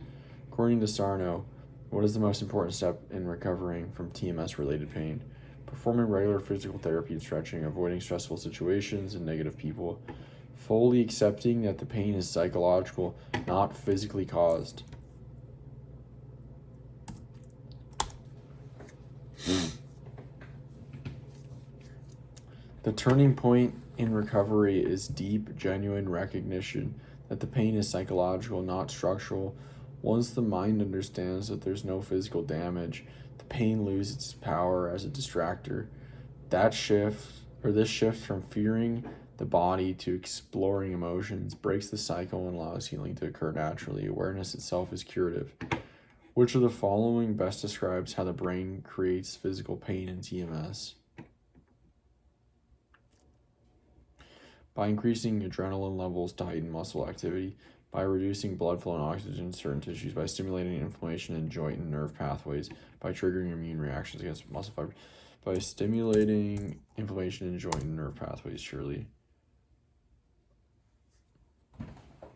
According to Sarno, what is the most important step in recovering from TMS-related pain? Performing regular physical therapy and stretching, avoiding stressful situations and negative people, fully accepting that the pain is psychological, not physically caused. The turning point in recovery is deep, genuine recognition that the pain is psychological, not structural. Once the mind understands that there's no physical damage, the pain loses its power as a distractor. This shift from fearing the body to exploring emotions breaks the cycle and allows healing to occur naturally. Awareness itself is curative. Which of the following best describes how the brain creates physical pain in TMS? By increasing adrenaline levels to heighten muscle activity, by reducing blood flow and oxygen to certain tissues, by stimulating inflammation in joint and nerve pathways, by triggering immune reactions against muscle fibers, by stimulating inflammation in joint and nerve pathways, surely.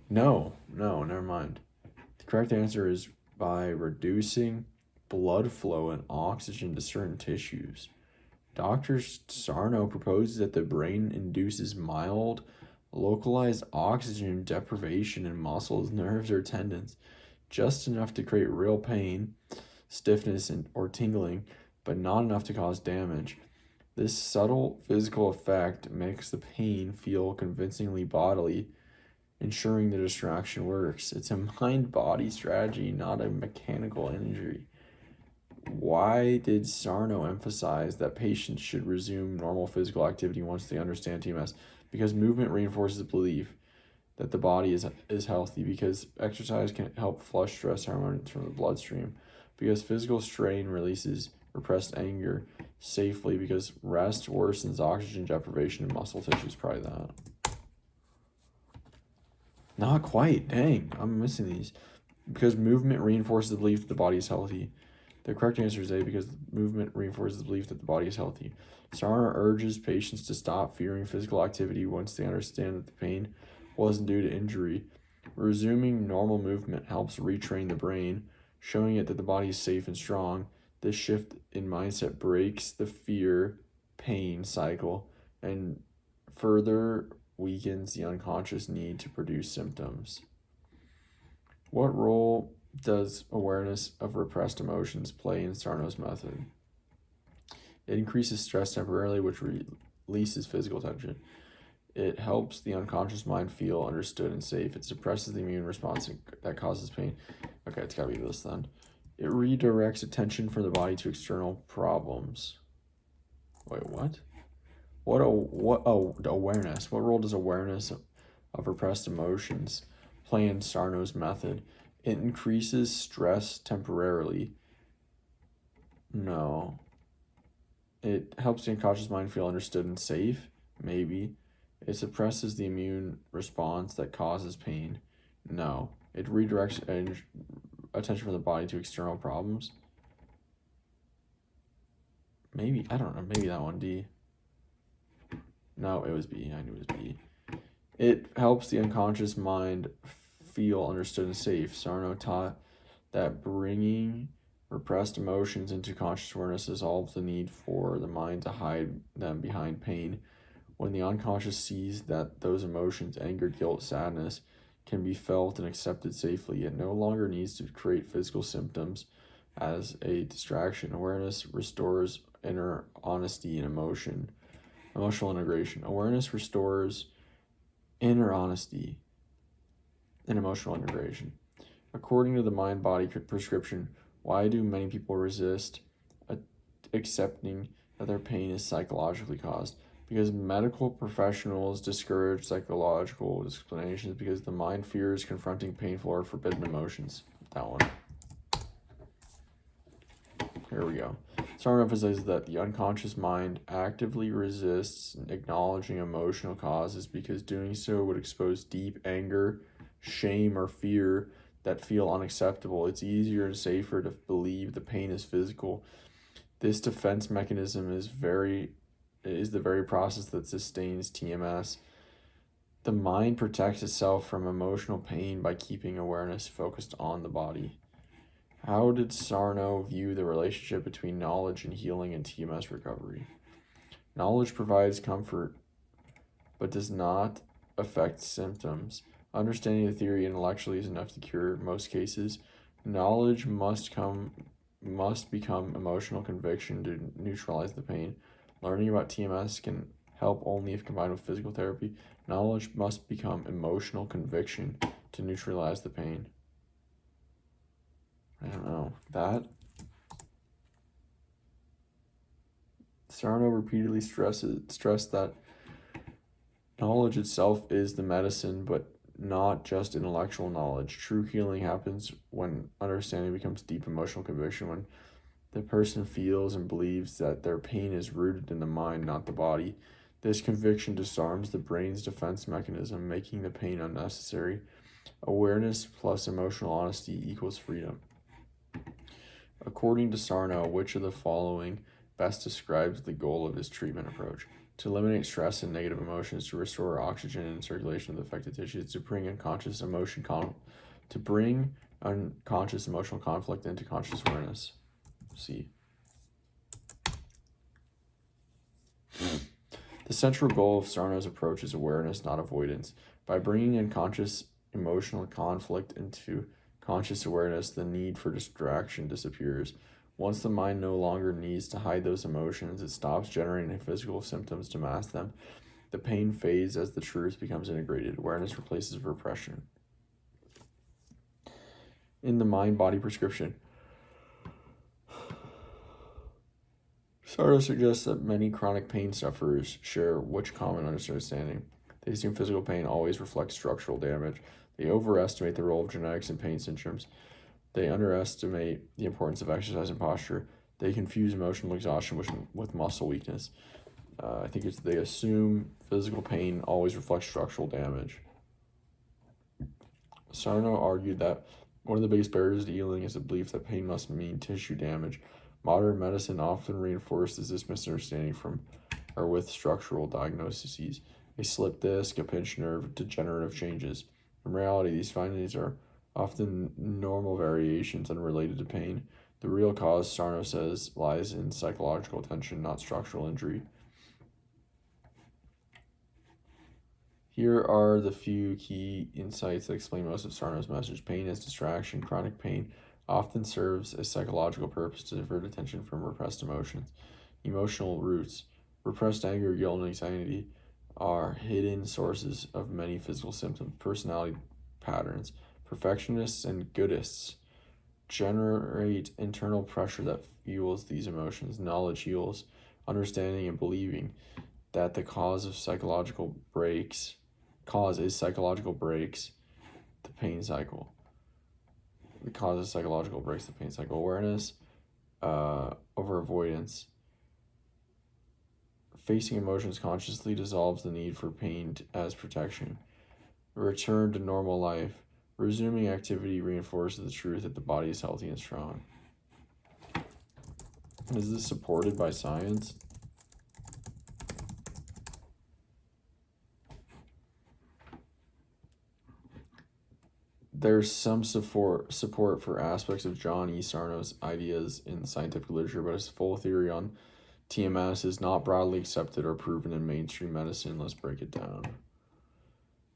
No, never mind. The correct answer is by reducing blood flow and oxygen to certain tissues. Dr. Sarno proposes that the brain induces mild, localized oxygen deprivation in muscles, nerves, or tendons, just enough to create real pain, stiffness, or tingling, but not enough to cause damage. This subtle physical effect makes the pain feel convincingly bodily, ensuring the distraction works. It's a mind-body strategy, not a mechanical injury. Why did Sarno emphasize that patients should resume normal physical activity once they understand TMS? Because movement reinforces the belief that the body is healthy, because exercise can help flush stress hormones from the bloodstream, because physical strain releases repressed anger safely, because rest worsens oxygen deprivation in muscle tissues. Probably that. Not quite. Dang, I'm missing these. Because movement reinforces the belief that the body is healthy. The correct answer is A, because movement reinforces the belief that the body is healthy. Sarno urges patients to stop fearing physical activity once they understand that the pain wasn't due to injury. Resuming normal movement helps retrain the brain, showing it that the body is safe and strong. This shift in mindset breaks the fear-pain cycle and further weakens the unconscious need to produce symptoms. What role does awareness of repressed emotions play in Sarno's method? It increases stress temporarily, which releases physical tension. It helps the unconscious mind feel understood and safe. It suppresses the immune response that causes pain. Okay, it's gotta be this then. It redirects attention from the body to external problems. Wait, what? Awareness. What role does awareness of repressed emotions play in Sarno's method? It increases stress temporarily. No. It helps the unconscious mind feel understood and safe. Maybe. It suppresses the immune response that causes pain. No. It redirects attention from the body to external problems. Maybe. I don't know. Maybe that one. D. No, it was B. I knew it was B. It helps the unconscious mind feel understood and safe. Sarno taught that bringing repressed emotions into conscious awareness dissolves the need for the mind to hide them behind pain. When the unconscious sees that those emotions, anger, guilt, sadness, can be felt and accepted safely, it no longer needs to create physical symptoms as a distraction. Awareness restores inner honesty and emotional integration. Awareness restores inner honesty and emotional integration. According to the mind-body prescription, why do many people resist accepting that their pain is psychologically caused. Because medical professionals discourage psychological explanations because the mind fears confronting painful or forbidden emotions. That one. Here we go. Sarno emphasizes that the unconscious mind actively resists acknowledging emotional causes because doing so would expose deep anger, shame, or fear that feel unacceptable. It's easier and safer to believe the pain is physical. This defense mechanism is the very process that sustains TMS. The mind protects itself from emotional pain by keeping awareness focused on the body. How did Sarno view the relationship between knowledge and healing and TMS recovery? Knowledge provides comfort, but does not affect symptoms. Understanding the theory intellectually is enough to cure most cases. Knowledge must become emotional conviction to neutralize the pain. Learning about TMS can help only if combined with physical therapy. Knowledge must become emotional conviction to neutralize the pain. I don't know. That Sarno repeatedly stressed that knowledge itself is the medicine, but not just intellectual knowledge. True healing happens when understanding becomes deep emotional conviction, when the person feels and believes that their pain is rooted in the mind, not the body. This conviction disarms the brain's defense mechanism, making the pain unnecessary. Awareness plus emotional honesty equals freedom. According to Sarno, which of the following best describes the goal of his treatment approach? To eliminate stress and negative emotions, to restore oxygen and circulation of the affected tissues, to bring unconscious emotional conflict into conscious awareness. C. The central goal of Sarno's approach is awareness, not avoidance. By bringing unconscious emotional conflict into conscious awareness, the need for distraction disappears. Once the mind no longer needs to hide those emotions, it stops generating physical symptoms to mask them. The pain fades as the truth becomes integrated. Awareness replaces repression. In the mind-body prescription, Sarno suggests that many chronic pain sufferers share which common understanding. They assume physical pain always reflects structural damage. They overestimate the role of genetics in pain syndromes. They underestimate the importance of exercise and posture. They confuse emotional exhaustion with muscle weakness. I think they assume physical pain always reflects structural damage. Sarno argued that one of the biggest barriers to healing is the belief that pain must mean tissue damage. Modern medicine often reinforces this misunderstanding with structural diagnoses. A slipped disc, a pinched nerve, degenerative changes. In reality, these findings are often normal variations unrelated to pain. The real cause, Sarno says, lies in psychological tension, not structural injury. Here are the few key insights that explain most of Sarno's message. Pain is distraction. Chronic pain often serves a psychological purpose to divert attention from repressed emotions. Emotional roots. Repressed anger, guilt, and anxiety are hidden sources of many physical symptoms. Personality patterns. Perfectionists and goodists generate internal pressure that fuels these emotions. Knowledge heals. Understanding and believing that the cause is psychological breaks the pain cycle. The cause of psychological breaks the pain cycle. Awareness over avoidance. Facing emotions consciously dissolves the need for pain as protection. Return to normal life. Resuming activity reinforces the truth that the body is healthy and strong. Is this supported by science? There's some support for aspects of John E. Sarno's ideas in scientific literature, but his full theory on TMS is not broadly accepted or proven in mainstream medicine. Let's break it down.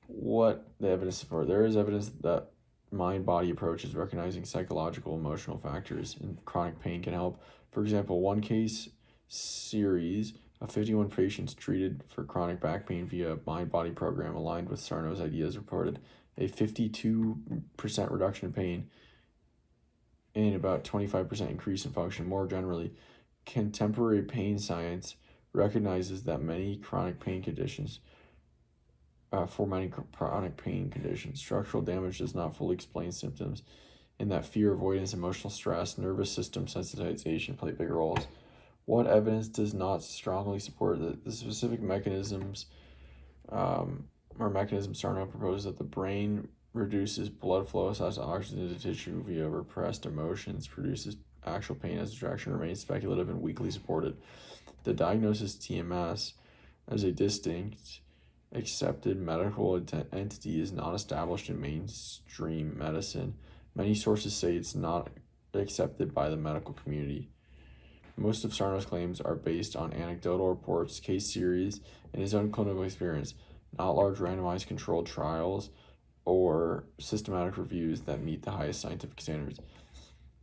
What the evidence for? There is evidence that mind-body approaches recognizing psychological emotional factors in chronic pain can help. For example, one case series of 51 patients treated for chronic back pain via mind-body program aligned with Sarno's ideas reported a 52% reduction in pain and about 25% increase in function. More generally, Contemporary pain science recognizes that many chronic pain conditions, structural damage does not fully explain symptoms, and that fear, avoidance, emotional stress, nervous system sensitization play big roles. What evidence does not strongly support that the specific mechanisms Sarno proposed that the brain reduces blood flow, assigns oxygen to tissue via repressed emotions, produces actual pain as distraction, remains speculative and weakly supported. The diagnosis TMS as a distinct, accepted medical entity is not established in mainstream medicine. Many sources say it's not accepted by the medical community. Most of Sarno's claims are based on anecdotal reports, case series, and his own clinical experience, not large randomized controlled trials or systematic reviews that meet the highest scientific standards.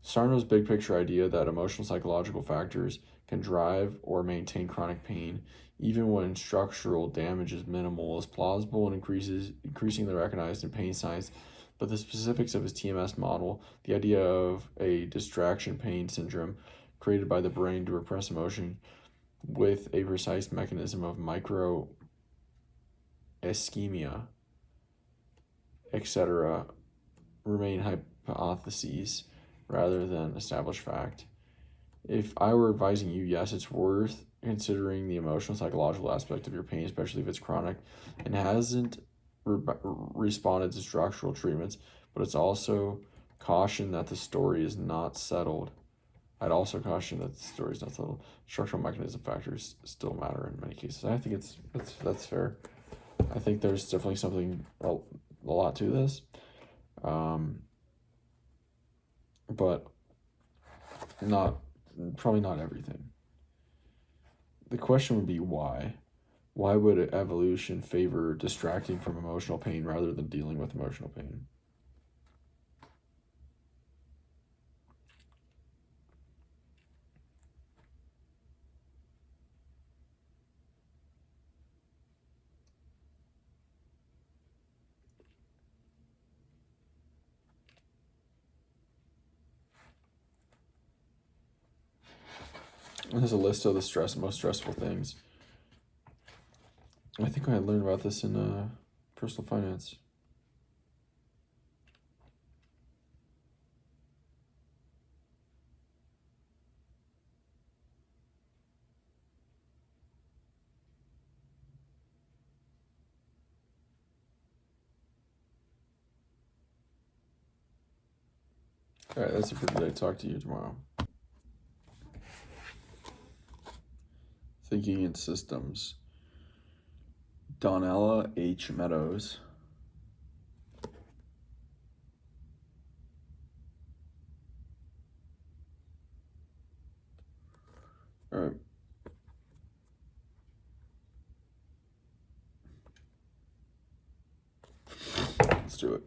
Sarno's big picture idea that emotional psychological factors can drive or maintain chronic pain, even when structural damage is minimal, is plausible and increasingly recognized in pain science. But the specifics of his TMS model, the idea of a distraction pain syndrome created by the brain to repress emotion with a precise mechanism of micro ischemia, etc., remain hypotheses rather than established fact. If I were advising you, yes, it's worth considering the emotional psychological aspect of your pain, especially if it's chronic and hasn't responded to structural treatments, but it's also caution that the story is not settled. I'd also caution that the story is not settled. Structural mechanism factors still matter in many cases. I think that's fair. I think there's definitely something a lot to this, but probably not everything. The question would be why. Why would evolution favor distracting from emotional pain rather than dealing with emotional pain? There's a list of the most stressful things. I think I learned about this in personal finance. All right, that's it for today. Talk to you tomorrow. Thinking in Systems. Donella H. Meadows. All right. Let's do it.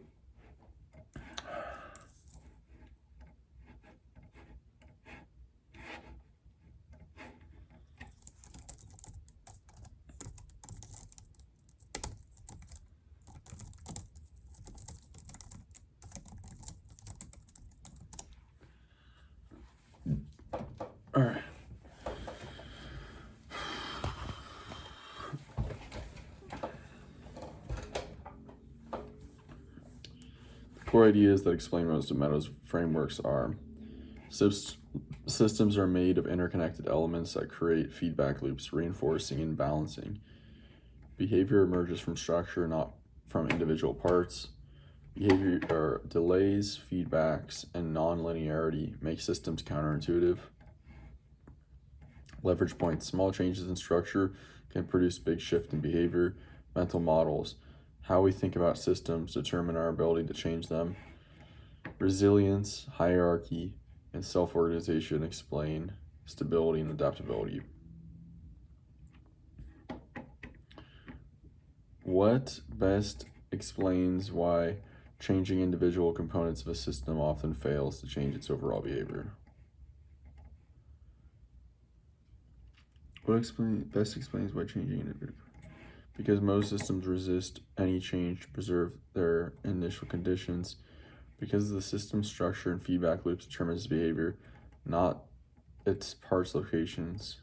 All right. The core ideas that explain most of Meadows' frameworks are systems are made of interconnected elements that create feedback loops, reinforcing and balancing. Behavior emerges from structure, not from individual parts. Behavior or delays, feedbacks, and non-linearity make systems counterintuitive. Leverage points. Small changes in structure can produce big shift in behavior. Mental models. How we think about systems determine our ability to change them. Resilience, hierarchy, and self-organization explain stability and adaptability. What best explains why changing individual components of a system often fails to change its overall behavior? What best explains why changing individual? Because most systems resist any change to preserve their initial conditions. Because the system structure and feedback loops determines behavior, not its parts locations.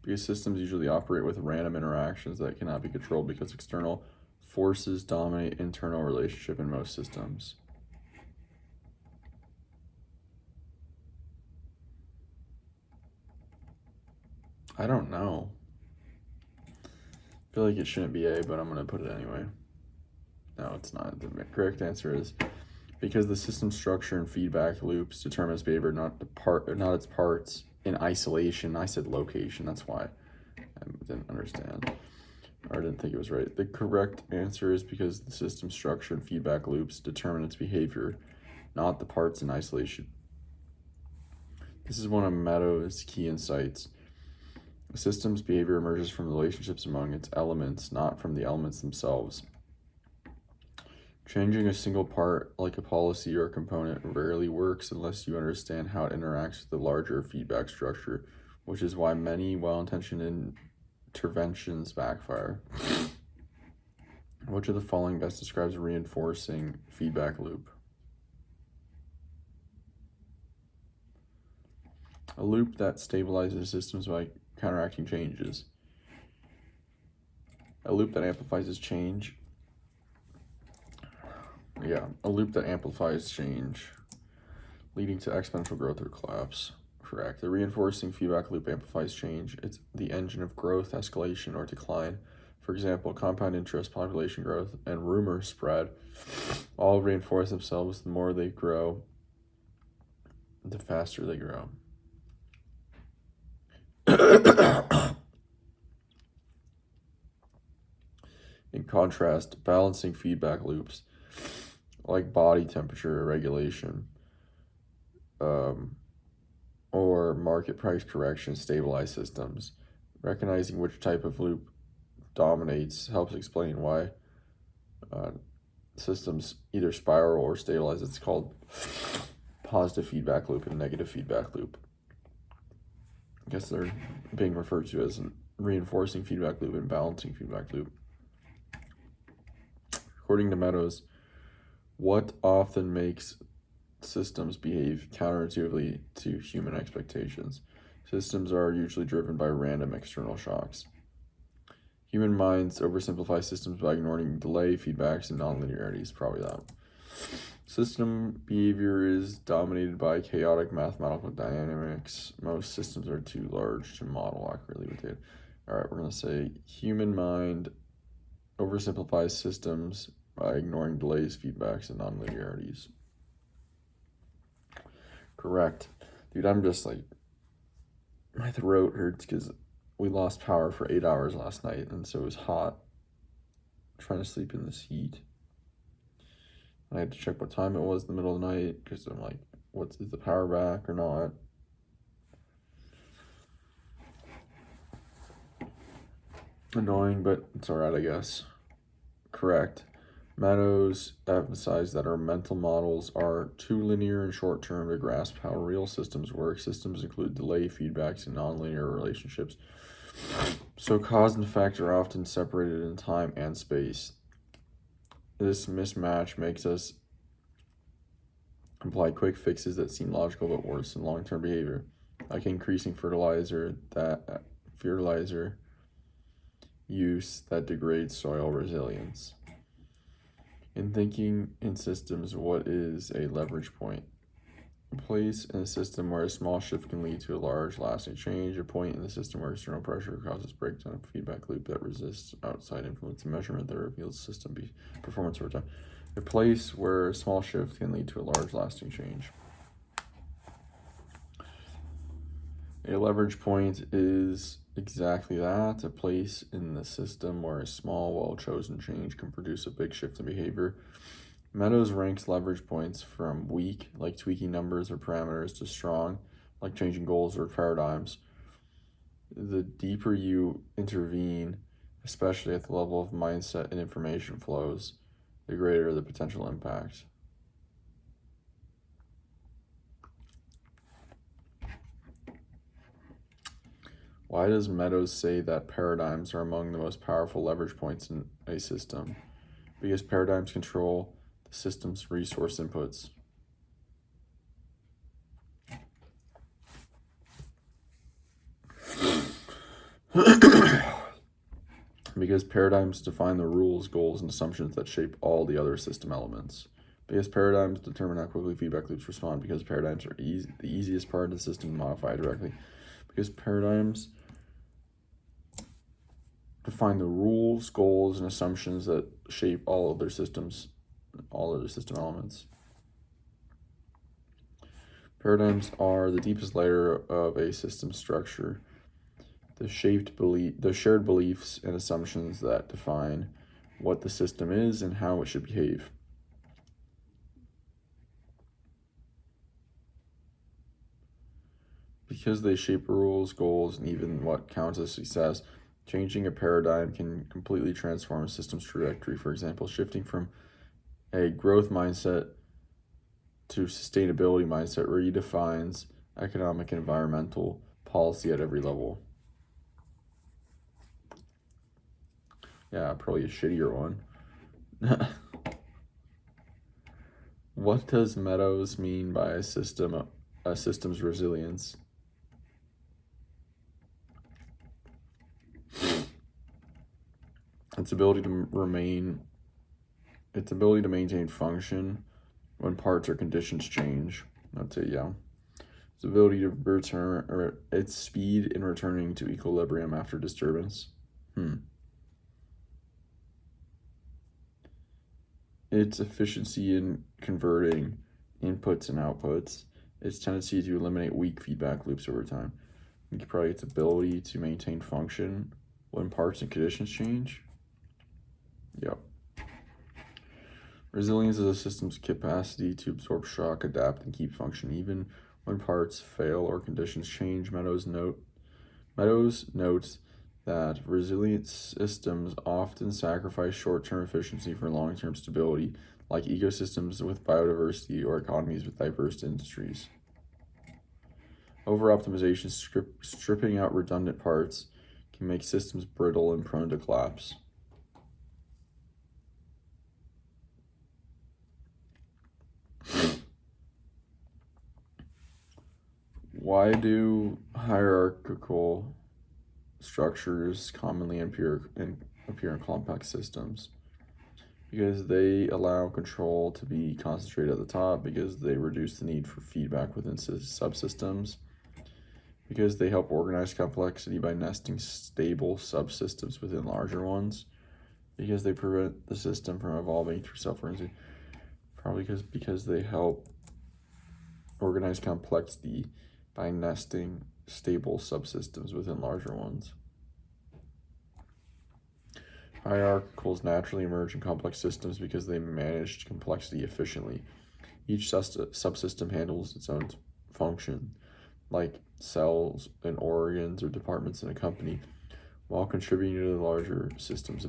Because systems usually operate with random interactions that cannot be controlled because external forces dominate internal relationship in most systems. I don't know. I feel like it shouldn't be A, but I'm going to put it anyway. No, it's not. The correct answer is because the system structure and feedback loops determines behavior, not its parts in isolation. I said location. That's why I didn't understand, or I didn't think it was right. The correct answer is because the system structure and feedback loops determine its behavior, not the parts in isolation. This is one of Meadows' key insights. A system's behavior emerges from relationships among its elements, not from the elements themselves. Changing a single part, like a policy or a component, rarely works unless you understand how it interacts with the larger feedback structure, which is why many well-intentioned interventions backfire. Which of the following best describes a reinforcing feedback loop? A loop that stabilizes systems by counteracting changes. A loop that amplifies change. Yeah, a loop that amplifies change, leading to exponential growth or collapse. Correct. The reinforcing feedback loop amplifies change. It's the engine of growth, escalation, or decline. For example, compound interest, population growth, and rumor spread all reinforce themselves. The more they grow, the faster they grow. In contrast, balancing feedback loops, like body temperature regulation, or market price correction, stabilize systems. Recognizing which type of loop dominates helps explain why systems either spiral or stabilize. It's called positive feedback loop and negative feedback loop. I guess they're being referred to as a reinforcing feedback loop and balancing feedback loop. According to Meadows, what often makes systems behave counterintuitively to human expectations? Systems are usually driven by random external shocks. Human minds oversimplify systems by ignoring delay, feedbacks, and nonlinearities. Probably that. System behavior is dominated by chaotic mathematical dynamics. Most systems are too large to model accurately with data. All right, we're going to say human mind oversimplifies systems by ignoring delays, feedbacks, and nonlinearities. Correct. Dude, I'm just like, my throat hurts because we lost power for 8 hours last night, and so it was hot. I'm trying to sleep in this heat. I had to check what time it was in the middle of the night because I'm like, is the power back or not? Annoying, but it's alright, I guess. Correct. Meadows emphasized that our mental models are too linear and short-term to grasp how real systems work. Systems include delay, feedbacks, and nonlinear relationships. So cause and effect are often separated in time and space. This mismatch makes us apply quick fixes that seem logical but worsen long-term behavior, like increasing fertilizer use that degrades soil resilience. In thinking in systems, what is a leverage point? A place in a system where a small shift can lead to a large, lasting change. A point in the system where external pressure causes breakdown of a feedback loop that resists outside influence. A measurement that reveals system performance over time. A place where a small shift can lead to a large, lasting change. A leverage point is exactly that, a place in the system where a small, well-chosen change can produce a big shift in behavior. Meadows ranks leverage points from weak, like tweaking numbers or parameters, to strong, like changing goals or paradigms. The deeper you intervene, especially at the level of mindset and information flows, the greater the potential impact. Why does Meadows say that paradigms are among the most powerful leverage points in a system? Because paradigms control the system's resource inputs. Because paradigms define the rules, goals, and assumptions that shape all the other system elements. Because paradigms determine how quickly feedback loops respond. Because paradigms are the easiest part of the system to modify directly. Because paradigms define the rules, goals, and assumptions that shape all other system elements. Paradigms are the deepest layer of a system structure. The shared beliefs and assumptions that define what the system is and how it should behave. Because they shape rules, goals, and even what counts as success, changing a paradigm can completely transform a system's trajectory. For example, shifting from a growth mindset to sustainability mindset redefines economic and environmental policy at every level. Yeah, probably a shittier one. What does Meadows mean by a system's resilience? Its ability to maintain function when parts or conditions change. I'd say yeah. Its ability to return, or its speed in returning to equilibrium after disturbance. Its efficiency in converting inputs and outputs. Its tendency to eliminate weak feedback loops over time. I think probably its ability to maintain function when parts and conditions change. Yep. Resilience is a system's capacity to absorb shock, adapt, and keep function even when parts fail or conditions change. Meadows notes that resilient systems often sacrifice short-term efficiency for long-term stability, like ecosystems with biodiversity or economies with diverse industries. Over-optimization, stripping out redundant parts, can make systems brittle and prone to collapse. Why do hierarchical structures commonly appear in complex systems? Because they allow control to be concentrated at the top, because they reduce the need for feedback within subsystems, because they help organize complexity by nesting stable subsystems within larger ones, because they prevent the system from evolving through self-organization, probably because they help organize complexity by nesting stable subsystems within larger ones. Hierarchicals naturally emerge in complex systems because they manage complexity efficiently. Each subsystem handles its own function, like cells and organs or departments in a company, while contributing to the larger system's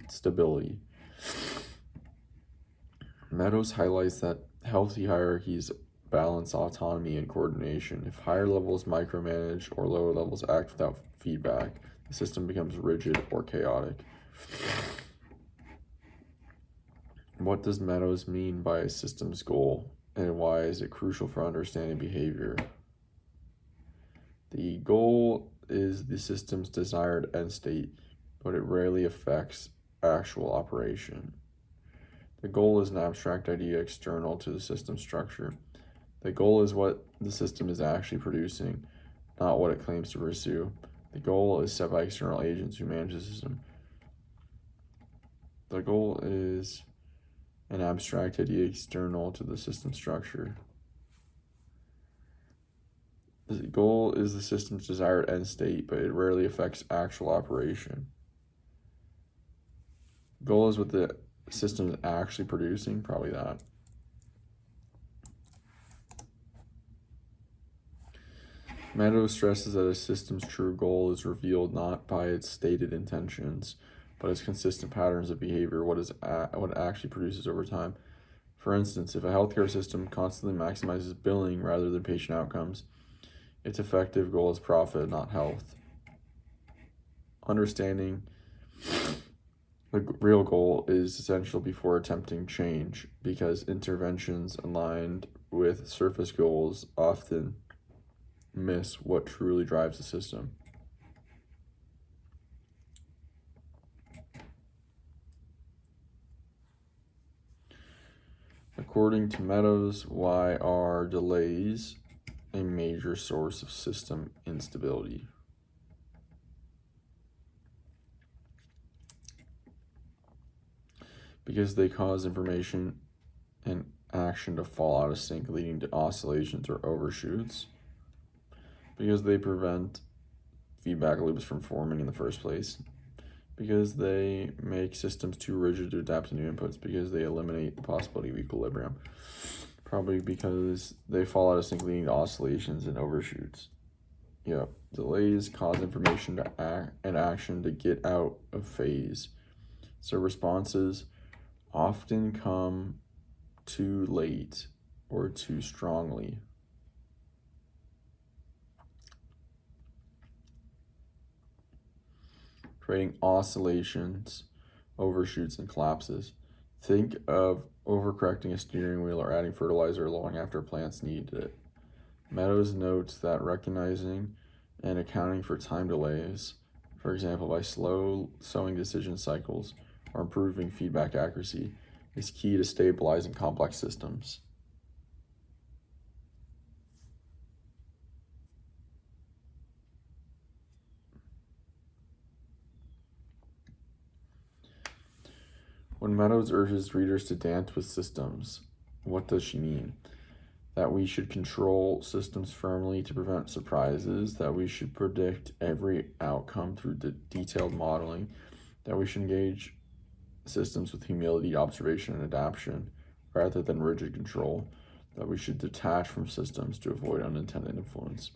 stability. Meadows highlights that healthy hierarchies balance autonomy and coordination. If higher levels micromanage or lower levels act without feedback, the system becomes rigid or chaotic. What does Meadows mean by a system's goal, and why is it crucial for understanding behavior? The goal is the system's desired end state, but it rarely affects actual operation. The goal is an abstract idea external to the system structure. The goal is what the system is actually producing, not what it claims to pursue. The goal is set by external agents who manage the system. The goal is an abstract idea external to the system structure. The goal is the system's desired end state, but it rarely affects actual operation. The goal is what the system is actually producing, probably that. Meadows stresses that a system's true goal is revealed not by its stated intentions, but its consistent patterns of behavior, what it actually produces over time. For instance, if a healthcare system constantly maximizes billing rather than patient outcomes, its effective goal is profit, not health. Understanding the real goal is essential before attempting change, because interventions aligned with surface goals often miss what truly drives the system. According to Meadows, why are delays a major source of system instability? Because they cause information and action to fall out of sync, leading to oscillations or overshoots. Because they prevent feedback loops from forming in the first place. Because they make systems too rigid to adapt to new inputs. Because they eliminate the possibility of equilibrium. Probably because they fall out of sync, leading to oscillations and overshoots. Yeah, delays cause information to act and action to get out of phase. So responses often come too late or too strongly. Creating oscillations, overshoots, and collapses. Think of overcorrecting a steering wheel or adding fertilizer long after plants need it. Meadows notes that recognizing and accounting for time delays, for example by slow sowing decision cycles or improving feedback accuracy, is key to stabilizing complex systems. When Meadows urges readers to dance with systems, what does she mean? That we should control systems firmly to prevent surprises, that we should predict every outcome through detailed modeling, that we should engage systems with humility, observation, and adaptation rather than rigid control, that we should detach from systems to avoid unintended influence.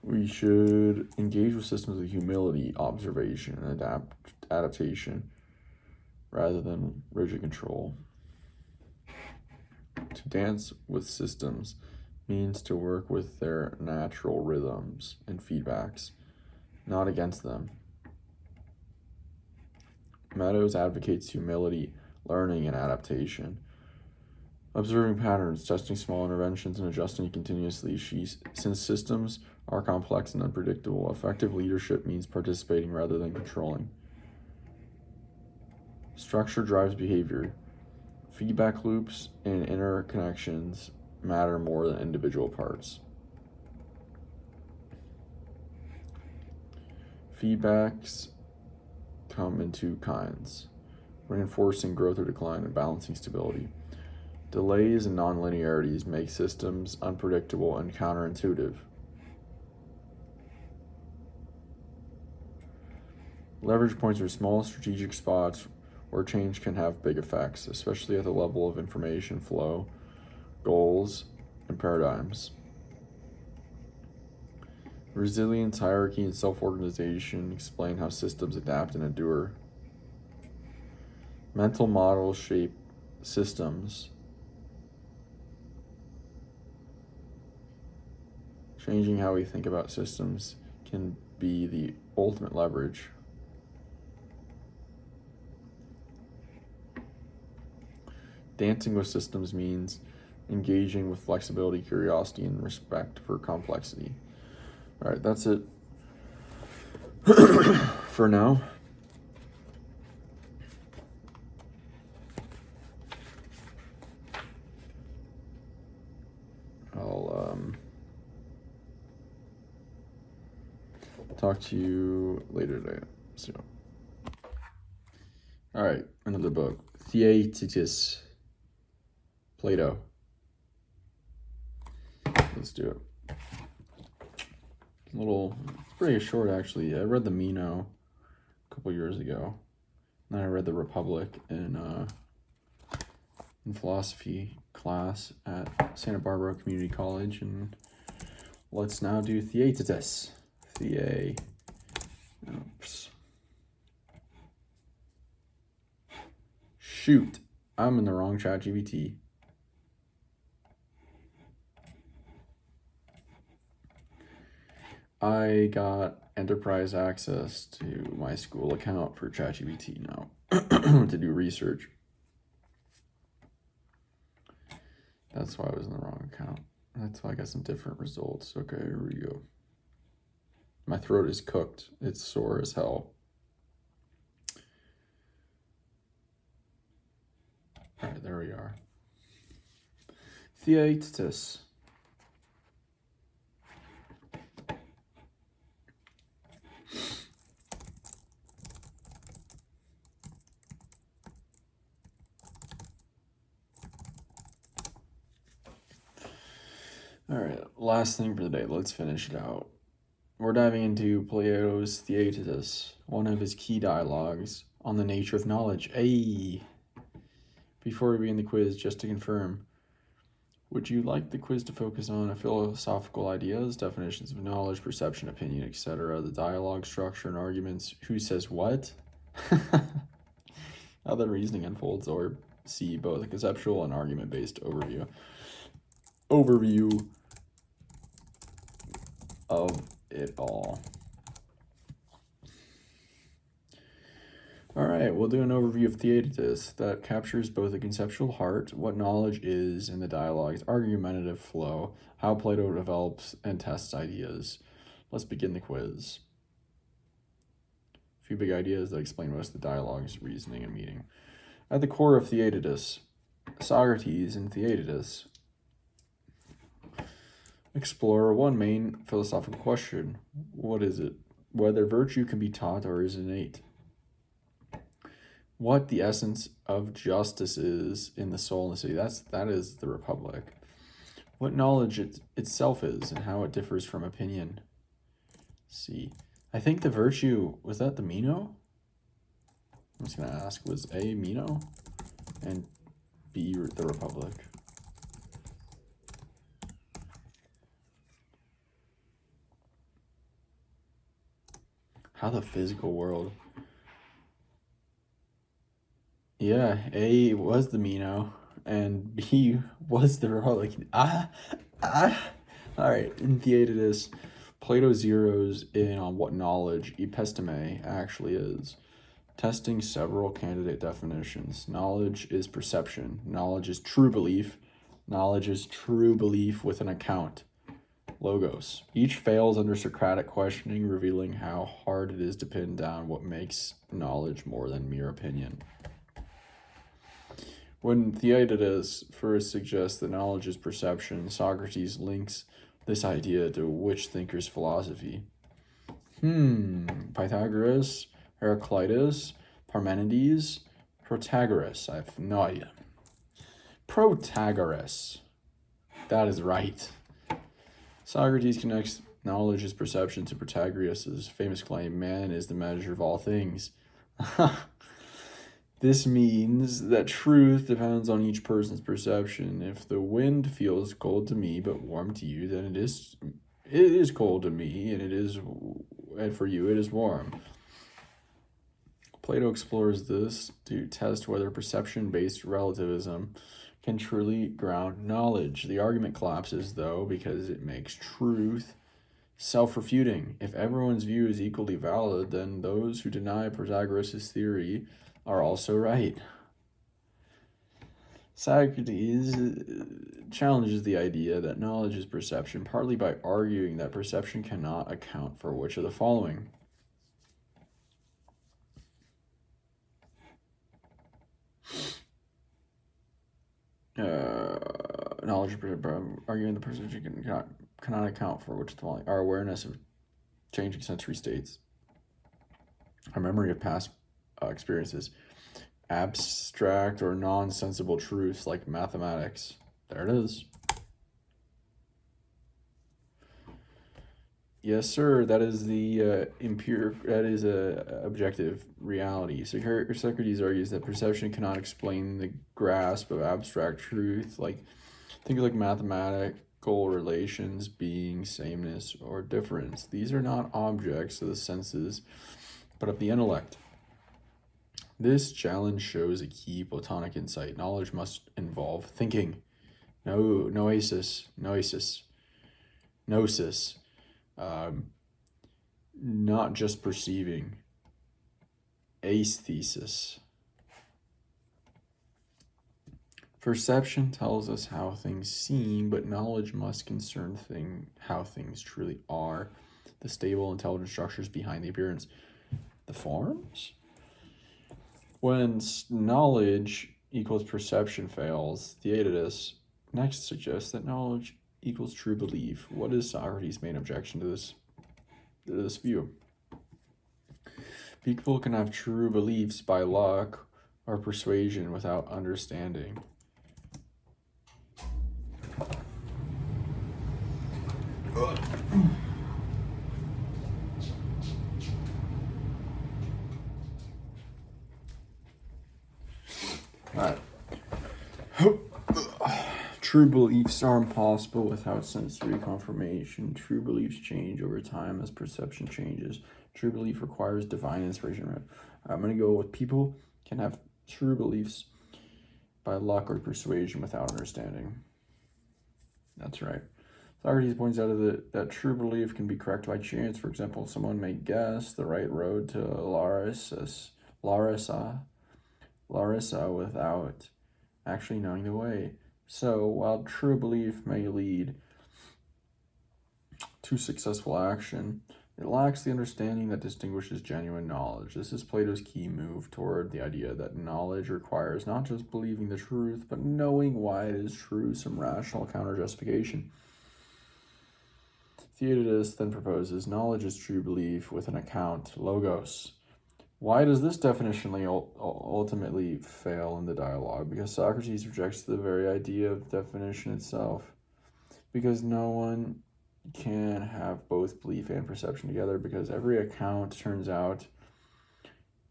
We should engage with systems with humility, observation, and adaptation rather than rigid control. To dance with systems means to work with their natural rhythms and feedbacks, not against them. Meadows advocates humility, learning, and adaptation. Observing patterns, testing small interventions, and adjusting continuously. Since systems are complex and unpredictable, effective leadership means participating rather than controlling. Structure drives behavior. Feedback loops and interconnections matter more than individual parts. Feedbacks come in two kinds: reinforcing growth or decline and balancing stability. Delays and nonlinearities make systems unpredictable and counterintuitive. Leverage points are small strategic spots where change can have big effects, especially at the level of information flow, goals, and paradigms. Resilience, hierarchy, and self-organization explain how systems adapt and endure. Mental models shape systems. Changing how we think about systems can be the ultimate leverage. Dancing with systems means engaging with flexibility, curiosity, and respect for complexity. All right, that's it for now. I'll talk to you later today. So, all right, another book, Theaetetus, Plato. Let's do it. Pretty short actually. I read the Meno a couple years ago. Then I read the Republic in philosophy class at Santa Barbara Community College, and let's now do Theaetetus. Shoot, I'm in the wrong ChatGPT. I got enterprise access to my school account for ChatGPT now to do research. That's why I was in the wrong account. That's why I got some different results. Okay, here we go. My throat is cooked. It's sore as hell. All right, there we are. Theaetetus. All right, last thing for the day. Let's finish it out. We're diving into Plato's Theaetetus, one of his key dialogues on the nature of knowledge. Hey! Before we begin the quiz, just to confirm, would you like the quiz to focus on philosophical ideas, definitions of knowledge, perception, opinion, etc., the dialogue, structure, and arguments, who says what, how the reasoning unfolds, or C, both a conceptual and argument-based overview of it all? All right, we'll do an overview of Theaetetus that captures both the conceptual heart, what knowledge is, and the dialogue's argumentative flow, how Plato develops and tests ideas. Let's begin the quiz. A few big ideas that explain most of the dialogue's reasoning and meaning. At the core of Theaetetus, Socrates and Theaetetus explore one main philosophical question. What is it? Whether virtue can be taught or is innate. What the essence of justice is in the soul and the city. That is the Republic. What knowledge itself is and how it differs from opinion. C. I think the virtue, was that the Meno? I'm just going to ask, was A, Meno, and B, the Republic? How the physical world. Yeah, A was the Meno, and B was the Republic. All right, in Theaetetus, Plato zeroes in on what knowledge, episteme, actually is, testing several candidate definitions. Knowledge is perception. Knowledge is true belief. Knowledge is true belief with an account. Logos. Each fails under Socratic questioning, revealing how hard it is to pin down what makes knowledge more than mere opinion. When Theaetetus first suggests that knowledge is perception, Socrates links this idea to which thinker's philosophy? Pythagoras, Heraclitus, Parmenides, Protagoras. I have no idea. Protagoras. That is right. Socrates connects knowledge as perception to Protagoras' famous claim, man is the measure of all things. This means that truth depends on each person's perception. If the wind feels cold to me but warm to you, then it is cold to me, and for you it is warm. Plato explores this to test whether perception-based relativism can truly ground knowledge. The argument collapses, though, because it makes truth self-refuting. If everyone's view is equally valid, then those who deny Protagoras' theory are also right. Socrates challenges the idea that knowledge is perception, partly by arguing that perception cannot account for which of the following. Knowledge, arguing the perception cannot account for which of the following. Our awareness of changing sensory states, our memory of past experiences, abstract or non-sensible truths like mathematics. There it is. Yes, sir. That is the objective reality. So here, Socrates argues that perception cannot explain the grasp of abstract truth, think of mathematical relations, being, sameness, or difference. These are not objects of the senses, but of the intellect. This challenge shows a key Platonic insight. Knowledge must involve thinking. Gnosis. Not just perceiving. Aesthesis. Perception tells us how things seem, but knowledge must concern how things truly are. The stable, intelligent structures behind the appearance. The forms? When knowledge equals perception fails, Theaetetus next suggests that knowledge equals true belief. What is Socrates' main objection to this view? People can have true beliefs by luck or persuasion without understanding. Alright. True beliefs are impossible without sensory confirmation. True beliefs change over time as perception changes. True belief requires divine inspiration. I'm going to go with people can have true beliefs by luck or persuasion without understanding. That's right. Socrates points out that true belief can be correct by chance. For example, someone may guess the right road to Larissa without actually knowing the way. So, while true belief may lead to successful action, it lacks the understanding that distinguishes genuine knowledge. This is Plato's key move toward the idea that knowledge requires not just believing the truth, but knowing why it is true, some rational counter-justification. Theodotus then proposes knowledge is true belief with an account, logos. Why does this definition ultimately fail in the dialogue? Because Socrates rejects the very idea of definition itself. Because no one can have both belief and perception together, because every account turns out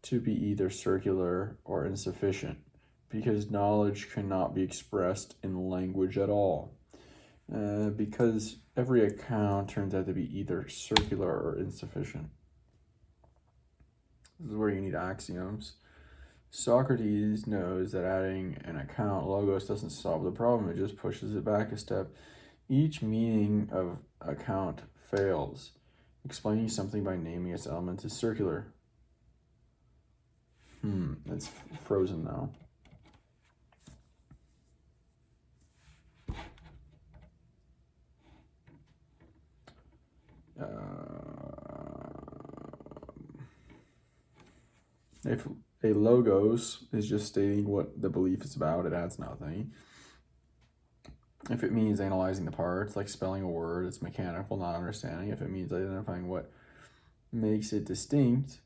to be either circular or insufficient, because knowledge cannot be expressed in language at all. Because every account turns out to be either circular or insufficient. This is where you need axioms. Socrates knows that adding an account, logos, doesn't solve the problem. It just pushes it back a step. Each meaning of account fails. Explaining something by naming its elements is circular. It's frozen now. If a logos is just stating what the belief is about, it adds nothing. If it means analyzing the parts, like spelling a word, it's mechanical, not understanding. If it means identifying what makes it distinct,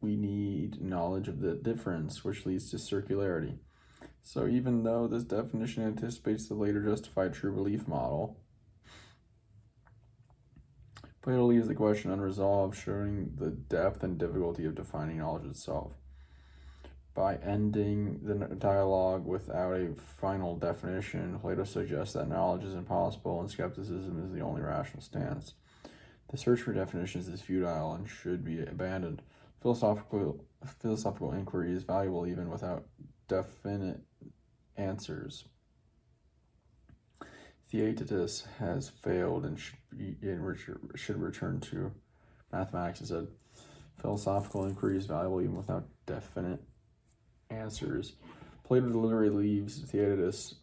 we need knowledge of the difference, which leads to circularity. So even though this definition anticipates the later justified true belief model, Plato leaves the question unresolved, showing the depth and difficulty of defining knowledge itself. By ending the dialogue without a final definition, Plato suggests that knowledge is impossible and skepticism is the only rational stance. The search for definitions is futile and should be abandoned. Philosophical inquiry is valuable even without definite answers. Theaetetus has failed and should return to mathematics instead. Philosophical inquiry is valuable even without definite answers. Plato deliberately leaves Theaetetus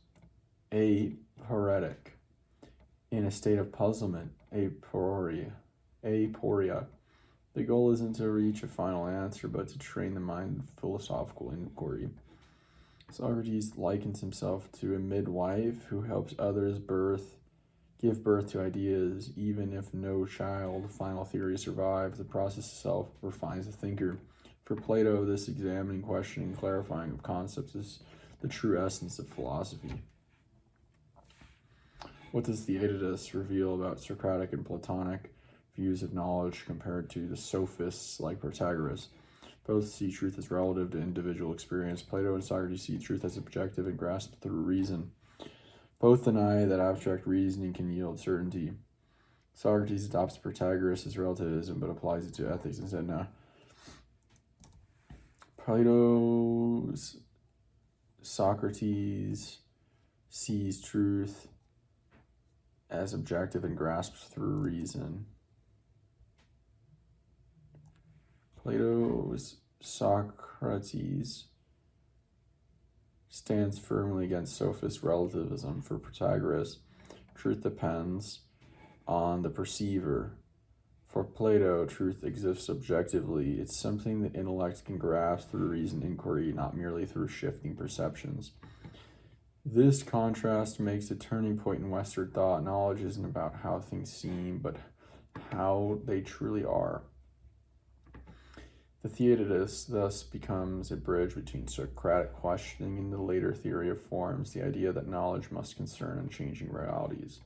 aporetic, in a state of puzzlement, aporia. The goal isn't to reach a final answer, but to train the mind in philosophical inquiry. Socrates likens himself to a midwife who helps others give birth to ideas. Even if no final theory survives, the process itself refines the thinker. For Plato, this examining, questioning, clarifying of concepts is the true essence of philosophy. What does Theaetetus reveal about Socratic and Platonic views of knowledge compared to the sophists like Protagoras? Both see truth as relative to individual experience. Plato and Socrates see truth as objective and grasped through reason. Both deny that abstract reasoning can yield certainty. Socrates adopts Protagoras' relativism but applies it to ethics instead. Now, Plato's Socrates sees truth as objective and grasps through reason. Plato's Socrates stands firmly against sophist relativism. For Protagoras, truth depends on the perceiver. For Plato, truth exists objectively. It's something the intellect can grasp through reason inquiry, not merely through shifting perceptions. This contrast makes a turning point in Western thought. Knowledge isn't about how things seem, but how they truly are. The theaetus thus becomes a bridge between Socratic questioning and the later theory of forms, the idea that knowledge must concern unchanging realities.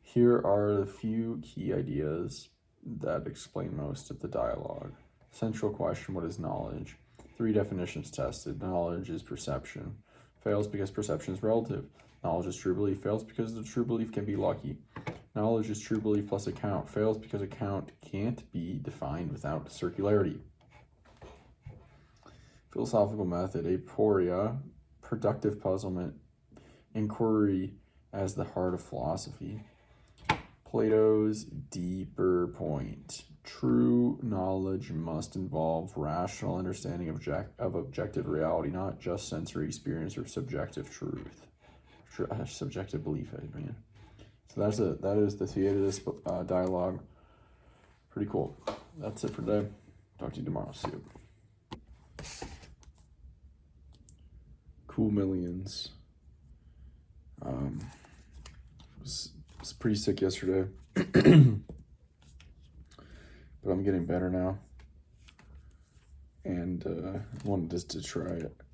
Here are the few key ideas that explain most of the dialogue. Central question: what is knowledge? 3 definitions tested. Knowledge is perception. Fails because perception is relative. Knowledge is true belief. Fails because the true belief can be lucky. Knowledge is true belief plus account. Fails because account can't be defined without circularity. Philosophical method: aporia, productive puzzlement, inquiry as the heart of philosophy. Plato's deeper point: true knowledge must involve rational understanding of objective reality, not just sensory experience or subjective truth. Subjective belief, I mean. So that is the theaetus dialogue. Pretty cool. That's it for today. Talk to you tomorrow. See you. Cool Millions. Was pretty sick yesterday, but I'm getting better now, and wanted just to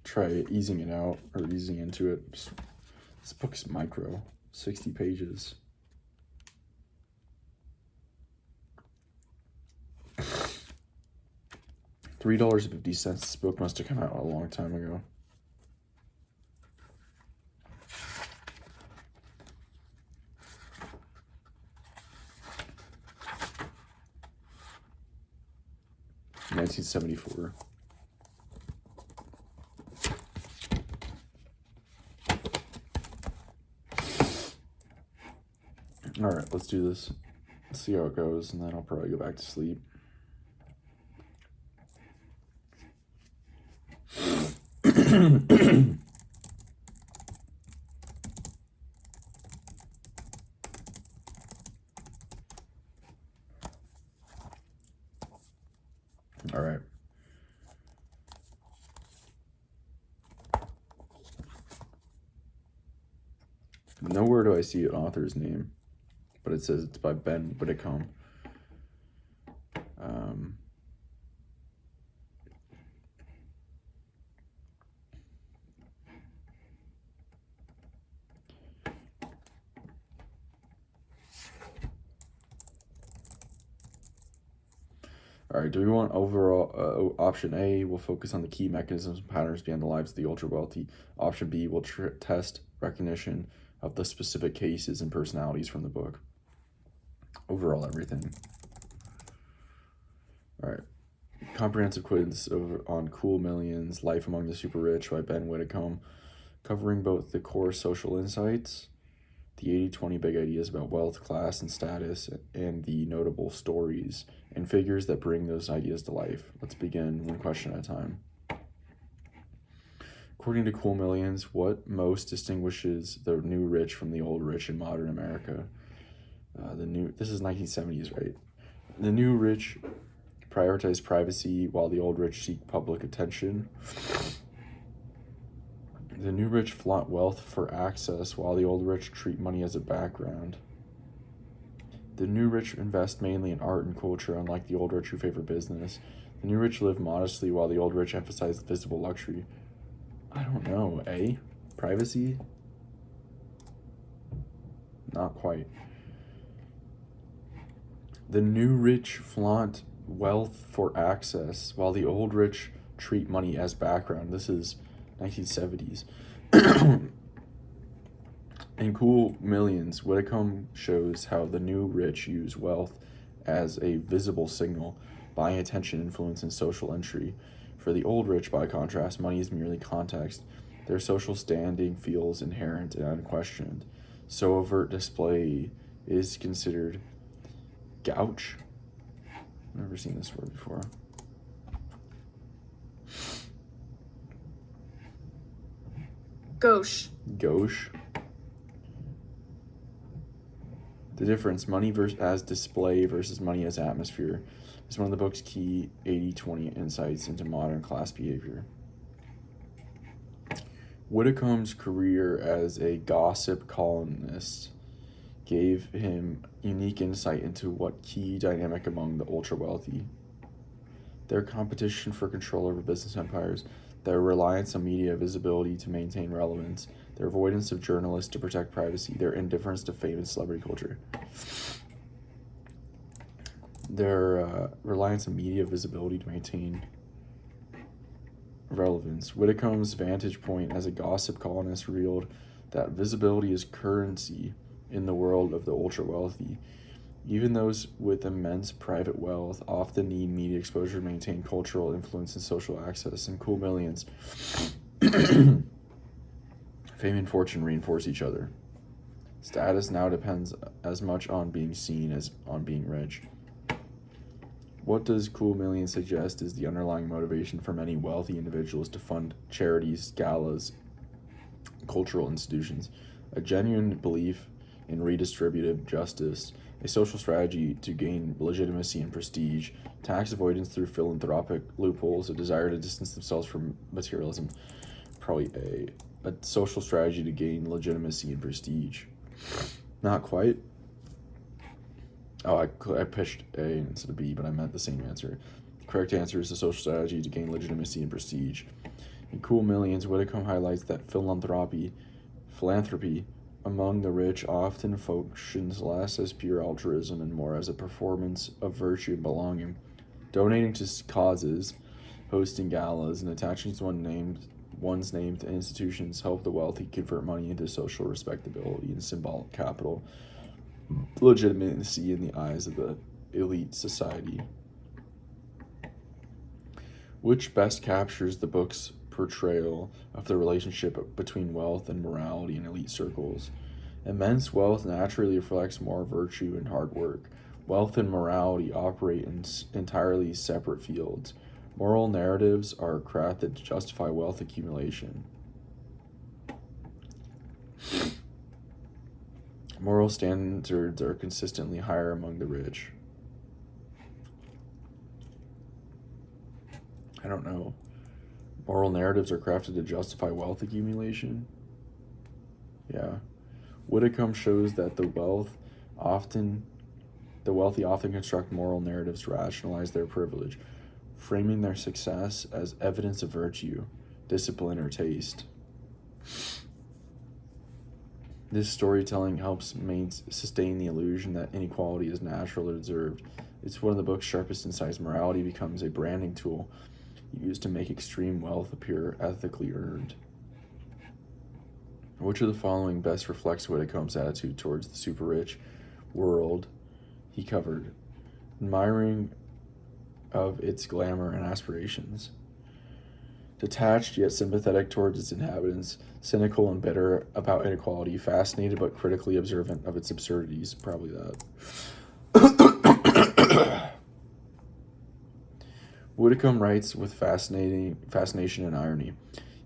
try easing it out, or easing into it. This book is micro, 60 pages. $3.50. This book must have come out a long time ago. $1974. All right, let's do this. Let's see how it goes, and then I'll probably go back to sleep. All right. Nowhere do I see an author's name, but it says it's by Ben Whitcomb. All right, do we want overall option A will focus on the key mechanisms and patterns behind the lives of the ultra wealthy. Option B will test recognition of the specific cases and personalities from the book. Overall everything. All right. Comprehensive quiz on Cool Millions, Life Among the Super Rich by Ben Whitcomb, covering both the core social insights, the 80-20 big ideas about wealth, class, and status, and the notable stories and figures that bring those ideas to life. Let's begin one question at a time. According to Cool Millions, what most distinguishes the new rich from the old rich in modern America? This is 1970s, right? The new rich prioritize privacy while the old rich seek public attention. The new rich flaunt wealth for access while the old rich treat money as a background. The new rich invest mainly in art and culture, unlike the old rich who favor business. The new rich live modestly while the old rich emphasize visible luxury. I don't know. A? Privacy? Not quite. The new rich flaunt wealth for access while the old rich treat money as background. This is 1970s. In Cool Millions, Whitcomb shows how the new rich use wealth as a visible signal, buying attention, influence, and social entry. For the old rich, by contrast, money is merely context. Their social standing feels inherent and unquestioned. So overt display is considered gouge. I've never seen this word before. Gauche. Gauche. The difference, money as display versus money as atmosphere, is one of the book's key 80-20 insights into modern class behavior. Whitcomb's career as a gossip columnist gave him unique insight into what key dynamic among the ultra-wealthy. Their competition for control over business empires, their reliance on media visibility to maintain relevance, their avoidance of journalists to protect privacy, their indifference to fame and celebrity culture. Their reliance on media visibility to maintain relevance. Whitcomb's vantage point as a gossip columnist revealed that visibility is currency in the world of the ultra-wealthy. Even those with immense private wealth often need media exposure to maintain cultural influence and social access. In Cool Millions, fame and fortune reinforce each other. Status now depends as much on being seen as on being rich. What does Cool Millions suggest is the underlying motivation for many wealthy individuals to fund charities, galas, cultural institutions? A genuine belief in redistributive justice, a social strategy to gain legitimacy and prestige, tax avoidance through philanthropic loopholes, a desire to distance themselves from materialism. Probably a social strategy to gain legitimacy and prestige. Not quite. Oh, I pitched A instead of B, but I meant the same answer. The correct answer is a social strategy to gain legitimacy and prestige. In Cool Millions, Whitcomb highlights that philanthropy among the rich often functions less as pure altruism and more as a performance of virtue and belonging. Donating to causes, hosting galas, and attaching to one's name to institutions help the wealthy convert money into social respectability and symbolic capital, legitimacy in the eyes of the elite society. Which best captures the book's portrayal of the relationship between wealth and morality in elite circles? Immense wealth naturally reflects more virtue and hard work. Wealth and morality operate in entirely separate fields. Moral narratives are crafted to justify wealth accumulation. Moral standards are consistently higher among the rich. I don't know. Moral narratives are crafted to justify wealth accumulation? Yeah. Whitcomb shows that the wealthy often construct moral narratives to rationalize their privilege, framing their success as evidence of virtue, discipline, or taste. This storytelling helps sustain the illusion that inequality is natural or deserved. It's one of the book's sharpest insights. Morality becomes a branding tool used to make extreme wealth appear ethically earned. Which of the following best reflects Whitcomb's attitude towards the super-rich world he covered? Admiring of its glamour and aspirations. Detached yet sympathetic towards its inhabitants, cynical and bitter about inequality, fascinated but critically observant of its absurdities. Probably that. Whitcomb writes with fascination and irony.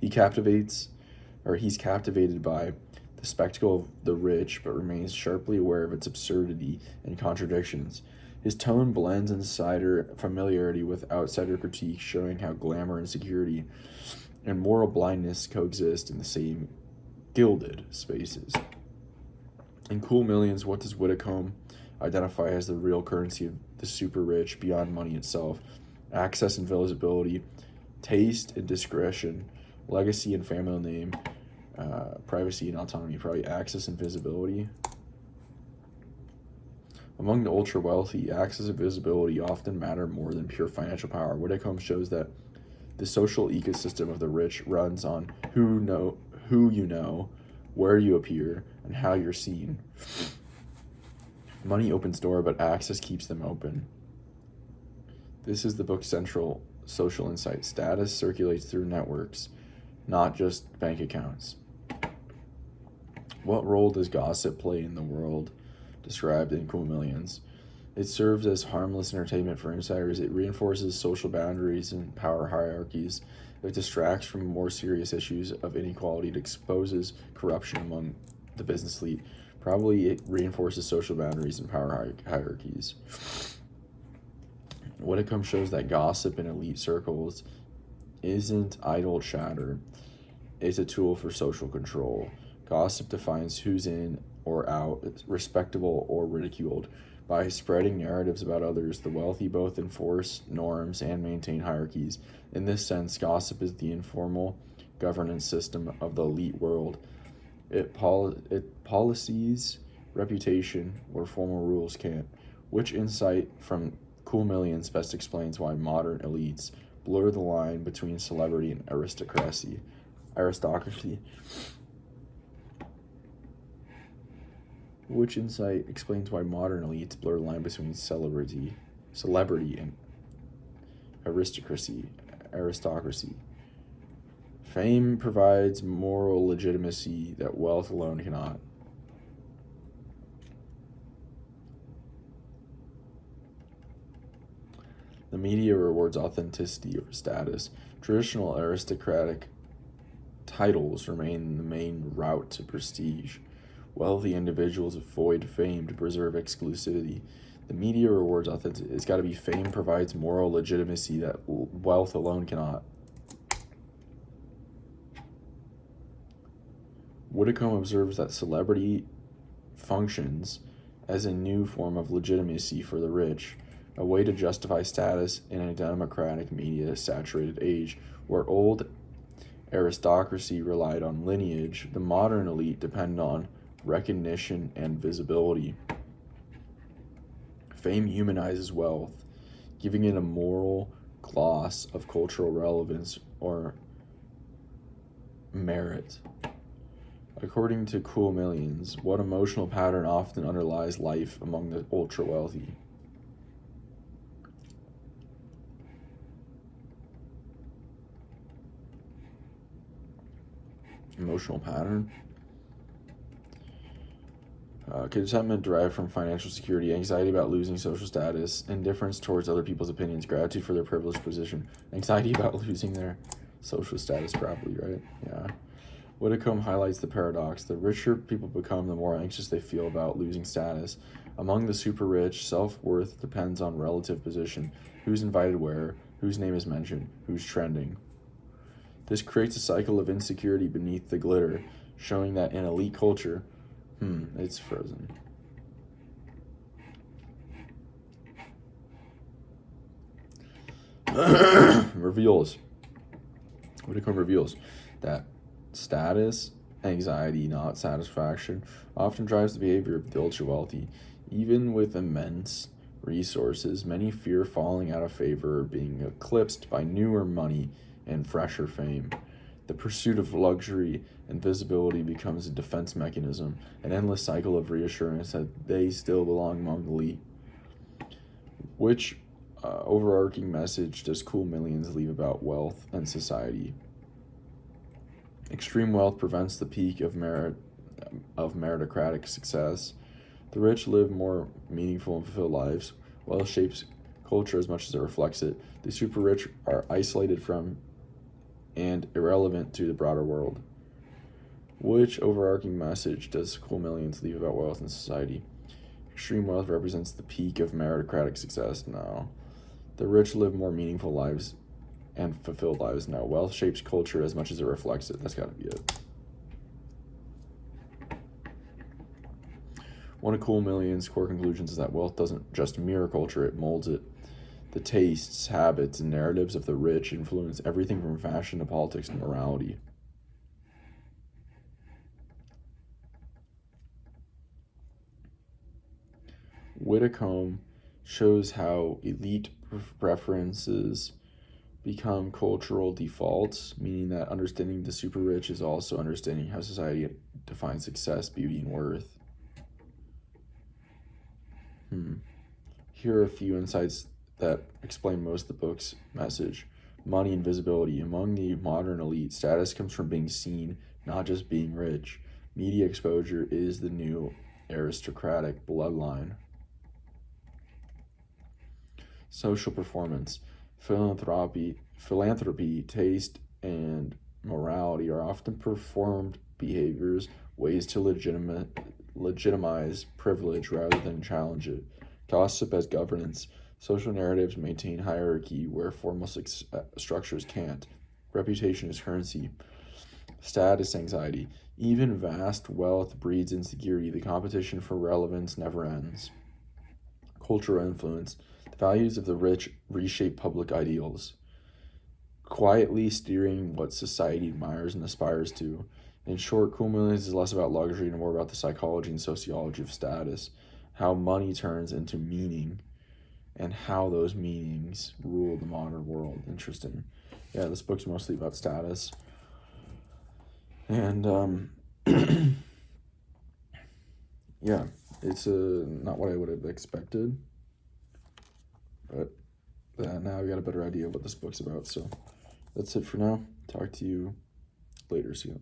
He's captivated by the spectacle of the rich, but remains sharply aware of its absurdity and contradictions. His tone blends insider familiarity with outsider critique, showing how glamour, insecurity, and moral blindness coexist in the same gilded spaces. In Cool Millions, what does Whitcomb identify as the real currency of the super rich beyond money itself? Access and visibility, taste and discretion, legacy and family name, privacy and autonomy. Probably access and visibility. Among the ultra-wealthy, access and visibility often matter more than pure financial power. Whitcomb shows that the social ecosystem of the rich runs on who you know, where you appear, and how you're seen. Money opens doors, but access keeps them open. This is the book's central social insight. Status circulates through networks, not just bank accounts. What role does gossip play in the world described in Cool Millions? It serves as harmless entertainment for insiders. It reinforces social boundaries and power hierarchies. It distracts from more serious issues of inequality. It exposes corruption among the business elite. Probably it reinforces social boundaries and power hierarchies. Whitcomb shows that gossip in elite circles isn't idle chatter. is a tool for social control. Gossip defines who's in or out, respectable or ridiculed. By spreading narratives about others, the wealthy both enforce norms and maintain hierarchies. In this sense, gossip is the informal governance system of the elite world. It policies reputation where formal rules can't. Which insight from Cool Millions best explains why modern elites blur the line between celebrity and aristocracy? Which insight explains why modern elites blur the line between celebrity and aristocracy? Fame provides moral legitimacy that wealth alone cannot. The media rewards authenticity over status. Traditional aristocratic titles remain the main route to prestige. Wealthy individuals avoid fame to preserve exclusivity. The media rewards authenticity. It's got to be fame provides moral legitimacy that wealth alone cannot. Whitcomb observes that celebrity functions as a new form of legitimacy for the rich, a way to justify status in a democratic media-saturated age where old aristocracy relied on lineage. The modern elite depend on recognition and visibility. Fame humanizes wealth, giving it a moral gloss of cultural relevance or merit. According to Cool Millions, what emotional pattern often underlies life among the ultra-wealthy? Emotional pattern? Contentment derived from financial security, anxiety about losing social status, indifference towards other people's opinions, gratitude for their privileged position, anxiety about losing their social status, probably, right? Yeah. Whitcomb highlights the paradox. The richer people become, the more anxious they feel about losing status. Among the super rich, self-worth depends on relative position. Who's invited where, whose name is mentioned, who's trending. This creates a cycle of insecurity beneath the glitter, showing that in elite culture, it's frozen. Whitcomb reveals that status, anxiety, not satisfaction, often drives the behavior of the ultra-wealthy. Even with immense resources, many fear falling out of favor or being eclipsed by newer money and fresher fame. The pursuit of luxury and visibility becomes a defense mechanism, an endless cycle of reassurance that they still belong among the elite. Which overarching message does Cool Millions leave about wealth and society? Extreme wealth prevents the peak of meritocratic success. The rich live more meaningful and fulfilled lives. Wealth shapes culture as much as it reflects it. The super rich are isolated from and irrelevant to the broader world. Which overarching message does Cool Millions leave about wealth and society? Extreme wealth represents the peak of meritocratic success. No. The rich live more meaningful lives and fulfilled lives. No. Wealth shapes culture as much as it reflects it. That's got to be it. One of Cool Millions' core conclusions is that wealth doesn't just mirror culture, it molds it. The tastes, habits, and narratives of the rich influence everything from fashion to politics and morality. Whitcomb shows how elite preferences become cultural defaults, meaning that understanding the super rich is also understanding how society defines success, beauty, and worth. Here are a few insights that explain most of the book's message. Money and visibility. Among the modern elite, status comes from being seen, not just being rich. Media exposure is the new aristocratic bloodline. Social performance. Philanthropy, taste, and morality are often performed behaviors, ways to legitimize privilege rather than challenge it. Gossip as governance. Social narratives maintain hierarchy where formal structures can't. Reputation is currency. Status anxiety. Even vast wealth breeds insecurity. The competition for relevance never ends. Cultural influence. The values of the rich reshape public ideals, quietly steering what society admires and aspires to. In short, Cool Millions is less about luxury and more about the psychology and sociology of status, how money turns into meaning, and how those meanings rule the modern world. Interesting. Yeah, this book's mostly about status. And, yeah, it's not what I would have expected, but now I got a better idea of what this book's about. So that's it for now. Talk to you later soon.